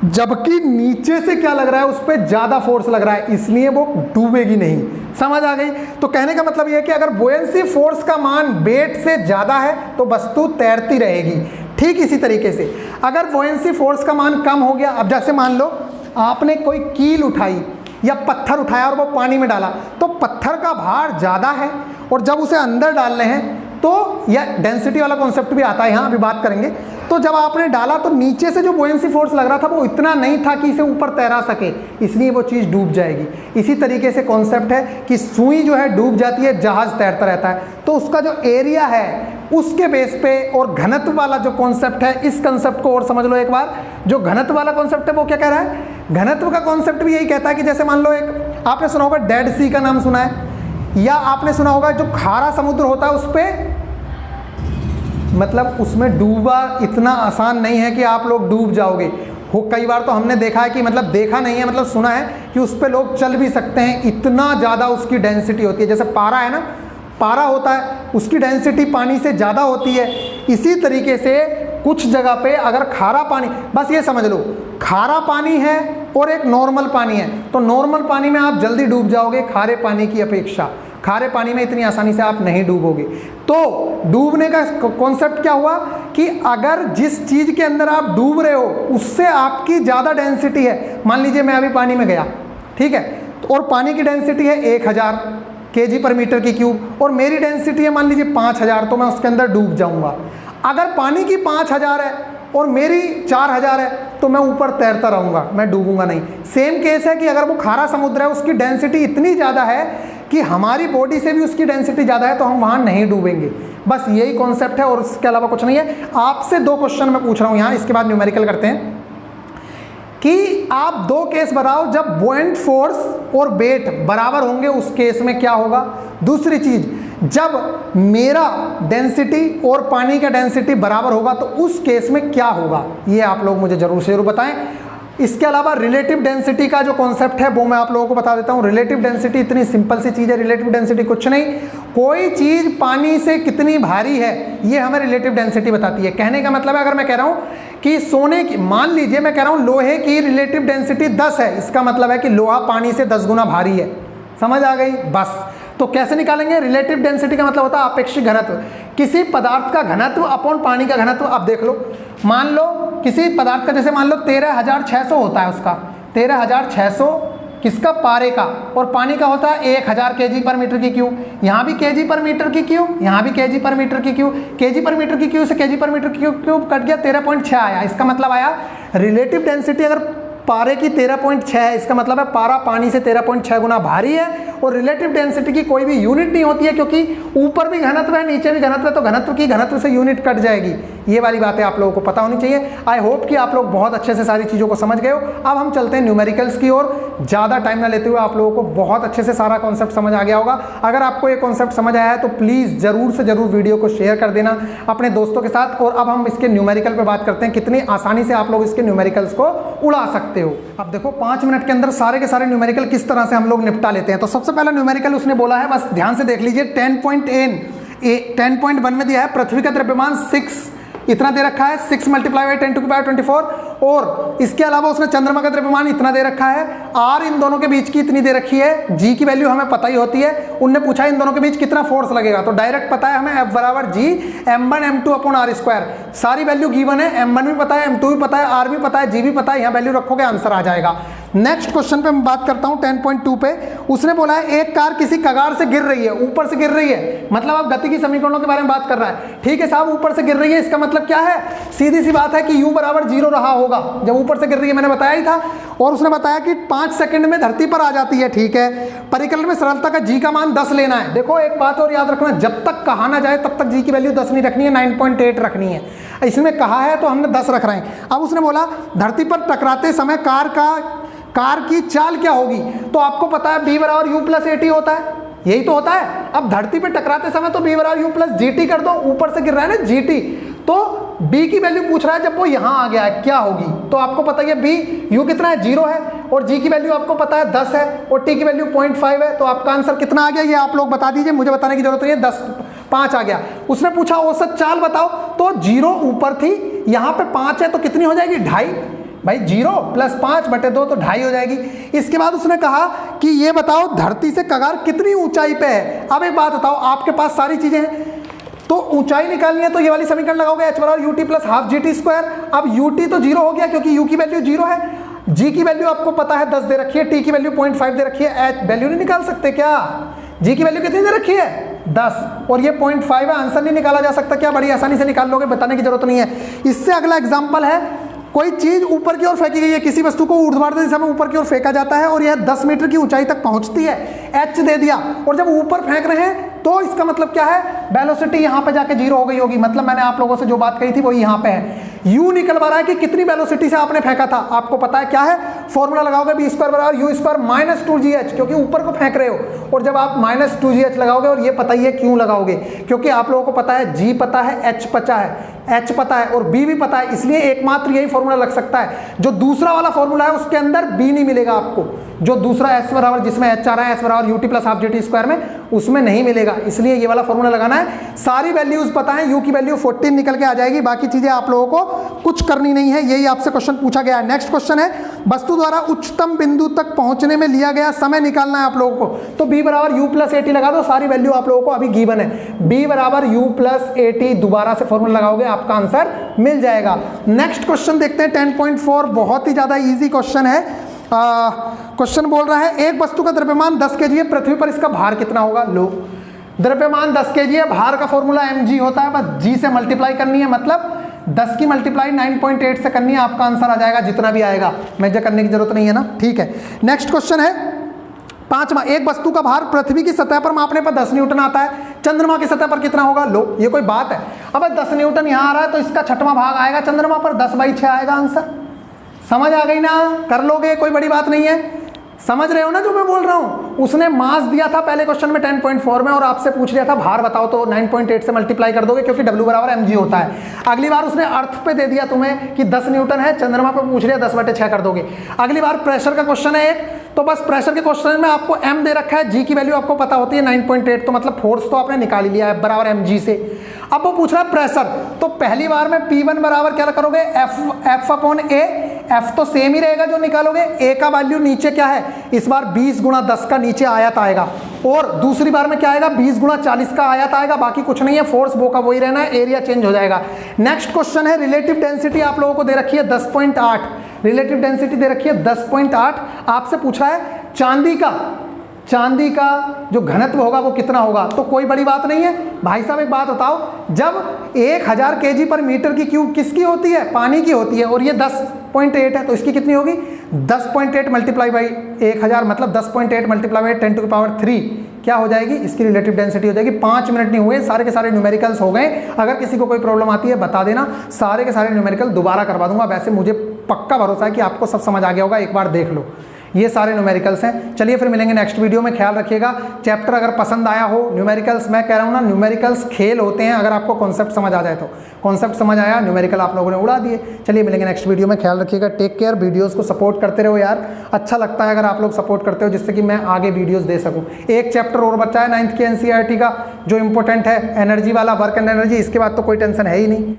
[SPEAKER 1] जबकि नीचे से क्या लग रहा है, उस पर ज़्यादा फोर्स लग रहा है, इसलिए वो डूबेगी नहीं। समझ आ गई? तो कहने का मतलब ये है कि अगर बुओयेंसी फोर्स का मान वेट से ज़्यादा है तो वस्तु तैरती रहेगी। ठीक इसी तरीके से अगर बुओयेंसी फोर्स का मान कम हो गया, अब जैसे मान लो आपने कोई कील उठाई या पत्थर उठाया और वो पानी में डाला, तो पत्थर का भार ज़्यादा है और जब उसे अंदर डाल रहे हैं तो यह डेंसिटी वाला कॉन्सेप्ट भी आता है, यहाँ अभी बात करेंगे। तो जब आपने डाला तो नीचे से जो बुओयेंसी फोर्स लग रहा था वो इतना नहीं था कि इसे ऊपर तैरा सके, इसलिए वो चीज़ डूब जाएगी। इसी तरीके से कॉन्सेप्ट है कि सुई जो है डूब जाती है, जहाज तैरता रहता है, तो उसका जो एरिया है उसके बेस पे, और घनत्व वाला जो कॉन्सेप्ट है, इस कॉन्सेप्ट को और समझ लो एक बार। जो घनत्व वाला कॉन्सेप्ट है वो क्या कह रहा है, घनत्व का कॉन्सेप्ट भी यही कहता है कि जैसे मान लो एक, आपने सुना होगा डेड सी का नाम सुना है, या आपने सुना होगा जो खारा समुद्र होता है उस पर, मतलब उसमें डूबा इतना आसान नहीं है कि आप लोग डूब जाओगे। हो कई बार तो हमने देखा है कि, मतलब देखा नहीं है, मतलब सुना है कि उस पर लोग चल भी सकते हैं, इतना ज़्यादा उसकी डेंसिटी होती है। जैसे पारा है ना, पारा होता है, उसकी डेंसिटी पानी से ज़्यादा होती है। इसी तरीके से कुछ जगह पे अगर खारा पानी, बस ये समझ लो खारा पानी है और एक नॉर्मल पानी है, तो नॉर्मल पानी में आप जल्दी डूब जाओगे खारे पानी की अपेक्षा। खारे पानी में इतनी आसानी से आप नहीं डूबोगे। तो डूबने का कॉन्सेप्ट क्या हुआ कि अगर जिस चीज़ के अंदर आप डूब रहे हो उससे आपकी ज़्यादा डेंसिटी है, मान लीजिए मैं अभी पानी में गया, ठीक है, और पानी की डेंसिटी है 1000 kg पर मीटर की क्यूब, और मेरी डेंसिटी है मान लीजिए 5000, तो मैं उसके अंदर डूब जाऊंगा। अगर पानी की 5000 है और मेरी 4000 है तो मैं ऊपर तैरता रहूँगा, मैं डूबूंगा नहीं। सेम केस है कि अगर वो खारा समुद्र है, उसकी डेंसिटी इतनी ज़्यादा है कि हमारी बॉडी से भी उसकी डेंसिटी ज़्यादा है, तो हम वहाँ नहीं डूबेंगे। बस यही कॉन्सेप्ट है और इसके अलावा कुछ नहीं है। आपसे 2 क्वेश्चन मैं पूछ रहा हूँ यहाँ, इसके बाद न्यूमेरिकल करते हैं कि आप 2 केस बताओ जब बुओयेंट फोर्स और वेट बराबर होंगे, उस केस में क्या होगा। दूसरी चीज़, जब मेरा डेंसिटी और पानी का डेंसिटी बराबर होगा तो उस केस में क्या होगा, ये आप लोग मुझे ज़रूर से ज़रूर बताएं। इसके अलावा रिलेटिव डेंसिटी का जो कॉन्सेप्ट है वो मैं आप लोगों को बता देता हूँ। रिलेटिव डेंसिटी इतनी सिंपल सी चीज़ है। रिलेटिव डेंसिटी कुछ नहीं, कोई चीज़ पानी से कितनी भारी है ये हमें रिलेटिव डेंसिटी बताती है। कहने का मतलब है, अगर मैं कह रहा हूँ कि सोने की, मान लीजिए मैं कह रहा हूँ लोहे की रिलेटिव डेंसिटी 10 है, इसका मतलब है कि लोहा पानी से 10 गुना भारी है। समझ आ गई? बस। तो कैसे निकालेंगे? रिलेटिव डेंसिटी का मतलब होता है अपेक्षित घनत्व, किसी पदार्थ का घनत्व अपॉन पानी का घनत्व। अब देख लो, मान लो किसी पदार्थ का, जैसे मान लो 13600 होता है, उसका 13600 किसका, पारे का, और पानी का होता है 1000 kg पर मीटर की क्यूब। यहाँ भी kg पर मीटर की क्यूब, यहाँ भी kg पर मीटर की क्यूब। kg पर मीटर की क्यूब से kg पर मीटर की क्यूब कट गया, 13.6 आया। इसका मतलब आया रिलेटिव डेंसिटी अगर पारे की 13.6 है, इसका मतलब है पारा पानी से 13.6 गुना भारी है। और रिलेटिव डेंसिटी की कोई भी यूनिट नहीं होती है, क्योंकि ऊपर भी घनत्व है नीचे भी घनत्व है, तो घनत्व की घनत्व से यूनिट कट जाएगी, ये वाली बातें आप लोगों को पता होनी चाहिए। आई होप कि आप लोग बहुत अच्छे से सारी चीज़ों को समझ गए हो। अब हम चलते हैं न्यूमेरिकल्स की ओर। ज़्यादा टाइम ना लेते हुए आप लोगों को बहुत अच्छे से सारा कॉन्सेप्ट समझ आ गया होगा। अगर आपको ये कॉन्सेप्ट समझ आया है तो प्लीज़ ज़रूर से ज़रूर वीडियो को शेयर कर देना अपने दोस्तों के साथ। और अब हम इसके न्यूमेरिकल पे बात करते हैं, कितनी आसानी से आप लोग इसके न्यूमेरिकल्स को उड़ा सकते हो। अब देखो 5 मिनट के अंदर सारे के सारे न्यूमेरिकल किस तरह से हम लोग निपटा लेते हैं। तो सबसे पहला न्यूमेरिकल उसने बोला है, बस ध्यान से देख लीजिए, 10.1 में दिया है पृथ्वी का द्रव्यमान 6 इतना दे रखा है, 6 × 10⁻²4 और इसके अलावा उसने चंद्रमा का द्रव्यमान इतना दे रखा है, r इन दोनों के बीच की इतनी दे रखी है, g की वैल्यू हमें पता ही होती है। उनने पूछा इन दोनों के बीच कितना फोर्स लगेगा, तो डायरेक्ट पता है हमें F बराबर G m1 m2/r²। सारी वैल्यू गिवन है, m1 भी पता है, m2 भी पता है, r भी पता है, g भी पता है, यहाँ वैल्यू रखोगे आंसर आ जाएगा। नेक्स्ट क्वेश्चन पे मैं बात करता हूँ 10.2 पे। उसने बोला है एक कार किसी कगार से गिर रही है, ऊपर से गिर रही है, मतलब आप गति की समीकरणों के बारे में बात कर रहा है। ठीक है साहब, ऊपर से गिर रही है, इसका मतलब क्या है, सीधी सी बात है कि u बराबर 0 रहा होगा जब ऊपर से गिर रही है, मैंने बताया ही था। और उसने बताया कि 5 सेकंड में धरती पर आ जाती है। ठीक है, परिकलन में सरलता का g का मान 10 लेना है। देखो एक बात और याद रखना, जब तक कहा ना जाए तब तक g की वैल्यू 10 नहीं रखनी है, 9.8 रखनी है। इसमें कहा है तो हमने 10 रख रहे हैं। अब उसने बोला धरती पर टकराते समय कार की चाल क्या होगी, तो आपको पता है b बराबर u + at होता है, यही तो होता है। अब धरती पे टकराते समय तो b बराबर u + gt कर दो, ऊपर से गिर रहा है ना gt, तो b की वैल्यू पूछ रहा है जब वो यहां आ गया है क्या होगी, तो आपको पता है b u कितना है 0 है और g की वैल्यू आपको पता है 10 है और t की वैल्यू 0.5 है। तो आपका आंसर कितना आ गया ये आप लोग बता दीजिए, मुझे बताने की जरूरत नहीं है, 5 आ गया। उसने पूछा औसत चाल बताओ, तो 0 ऊपर थी, यहाँ पे 5 है तो कितनी हो जाएगी 2.5, भाई 0 + 5/2 तो 2.5 हो जाएगी। इसके बाद उसने कहा कि ये बताओ धरती से कगार कितनी ऊंचाई पे है। अब एक बात बताओ, आपके पास सारी चीजें हैं तो ऊंचाई निकालनी है तो ये वाली समीकरण लगाओगे h बराबर ut + ½ gt²। अब ut तो 0 हो गया क्योंकि u की वैल्यू 0 है, g की वैल्यू आपको पता है 10 दे रखी है, t की वैल्यू 0.5 दे रखी है, h वैल्यू नहीं निकाल सकते क्या, g की वैल्यू कितनी दे रखी है 10 और ये 0.5 है, आंसर नहीं निकाला जा सकता क्या, बड़ी आसानी से निकाल लोगे, बताने की जरूरत नहीं है। इससे अगला एग्जाम्पल है, कोई चीज ऊपर की ओर फेंकी गई है, किसी वस्तु को ऊर्ध्वाधर दिशा में ऊपर की ओर फेंका जाता है और यह 10 मीटर की ऊंचाई तक पहुंचती है, h दे दिया, और जब ऊपर फेंक रहे हैं तो इसका मतलब क्या है, वेलोसिटी यहां पे जाके 0 हो गई होगी, मतलब मैंने आप लोगों से जो बात कही थी वो यहां पे है। u निकलवा रहा है कि कितनी वेलोसिटी से आपने फेंका था, आपको पता है क्या है, फॉर्मूला लगाओगे b² बराबर u² - 2gh, क्योंकि ऊपर को फेंक रहे हो, और जब आप -2gh लगाओगे, और ये पता ही है क्यों लगाओगे, क्योंकि आप लोगों को पता है g पता है, h पता है और b भी पता है, इसलिए एकमात्र यही फॉर्मूला लग सकता है। जो दूसरा वाला फॉर्मूला है उसके अंदर b नहीं मिलेगा आपको, जो दूसरा s बराबर जिसमें h आ रहा है s बराबर ut + ½ gt² में, उसमें नहीं मिलेगा, इसलिए ये वाला फॉर्मूला लगाना है। सारी वैल्यूज पता है, u की वैल्यू 14 निकल के आ जाएगी, बाकी चीजें आप लोगों को कुछ करनी नहीं है, यही आपसे क्वेश्चन पूछा गया है। नेक्स्ट क्वेश्चन है, वस्तु द्वारा उच्चतम बिंदु तक पहुंचने में लिया गया समय निकालना है आप लोगों को, तो b बराबर u + at लगा दो, सारी वैल्यू आप लोगों को अभी गिवन है, b बराबर u + at, दोबारा से फॉर्मूला लगाओगे आपका आंसर मिल जाएगा। नेक्स्ट क्वेश्चन देखते हैं 10.4, बहुत ही ज्यादा इजी क्वेश्चन है। क्वेश्चन बोल रहा है एक वस्तु का द्रव्यमान 10 kg है, पृथ्वी पर इसका भार कितना होगा। लो, द्रव्यमान 10 kg है, भार का फॉर्मूला mg होता है, बस g से मल्टीप्लाई करनी है, मतलब 10 की मल्टीप्लाई 9.8 से करनी है, आपका आंसर आ जाएगा जितना भी आएगा, मेजर करने की जरूरत नहीं है ना। ठीक है, नेक्स्ट क्वेश्चन है 5वां, एक वस्तु का भार पृथ्वी की सतह पर मापने पर 10 न्यूटन आता है, चंद्रमा की सतह पर कितना होगा। लो, ये कोई बात है, अब 10 न्यूटन यहाँ आ रहा है तो इसका 6वां भाग आएगा चंद्रमा पर, 10/6 आएगा आंसर। समझ आ गई ना, कर लोगे, कोई बड़ी बात नहीं है, समझ रहे हो ना जो मैं बोल रहा हूं। उसने मास दिया था पहले क्वेश्चन में 10.4 में और आपसे पूछ लिया था भार बताओ, तो 9.8 से मल्टीप्लाई कर दोगे क्योंकि W बराबर mg होता है। अगली बार उसने अर्थ पे दे दिया तुम्हें कि 10 न्यूटन है, चंद्रमा पे पूछ लिया 10/6 कर दोगे। अगली बार प्रेशर का क्वेश्चन है एक, तो बस प्रेशर के क्वेश्चन में आपको m दे रखा है, g की वैल्यू आपको पता होती है 9.8, तो मतलब फोर्स तो आपने निकाल ही लिया है बराबर mg से। अब वो पूछ रहा है प्रेशर, तो पहली बार में P1 बराबर क्या करोगे, F/A, F तो सेम ही रहेगा जो निकालोगे, A का वैल्यू नीचे क्या है, इस बार 20 × 10 का नीचे आयत आएगा, और दूसरी बार में क्या आएगा 20 × 40 का आयत आएगा, बाकी कुछ नहीं है, फोर्स वो का वही रहना है, एरिया चेंज हो जाएगा। नेक्स्ट क्वेश्चन है रिलेटिव डेंसिटी आप लोगों को दे रखी है 10.8, रिलेटिव डेंसिटी दे रखी है 10.8, आपसे पूछा है चांदी का चांदी का जो घनत्व होगा वो कितना होगा, तो कोई बड़ी बात नहीं है। भाई साहब एक बात बताओ, जब 1000 kg पर मीटर की क्यूब किसकी होती है, पानी की होती है, और ये 10.8 है, तो इसकी कितनी होगी 10.8 मल्टीप्लाई बाई 1000 मतलब 10.8 मल्टीप्लाई बाई 10⁻³ क्या हो जाएगी, इसकी रिलेटिव डेंसिटी हो जाएगी। 5 मिनट नहीं हुए, सारे के सारे न्यूमेरिकल्स हो गए। अगर किसी को कोई प्रॉब्लम आती है बता देना, सारे के सारे न्यूमेरिकल दोबारा करवा दूंगा। वैसे मुझे पक्का भरोसा है कि आपको सब समझ आ गया होगा, एक बार देख लो। ये सारे न्यूमेरिकल्स हैं। चलिए फिर मिलेंगे नेक्स्ट वीडियो में, ख्याल रखिएगा। चैप्टर अगर पसंद आया हो, न्यूमेरिकल्स मैं कह रहा हूँ ना, न्यूमेरिकल्स खेल होते हैं, अगर आपको कॉन्सेप्ट समझ आ जाए तो। कॉन्सेप्ट समझ आया, न्यूमेरिकल आप लोगों ने उड़ा दिए। चलिए मिलेंगे नेक्स्ट वीडियो में, ख्याल रखिएगा, टेक केयर। वीडियोस को सपोर्ट करते रहो यार, अच्छा लगता है अगर आप लोग सपोर्ट करते हो, जिससे कि मैं आगे वीडियोस दे सकूँ। एक चैप्टर और बचा है 9th के NCERT का जो इंपॉर्टेंट है, एनर्जी वाला, वर्क एंड एनर्जी। इसके बाद तो कोई टेंशन है ही नहीं।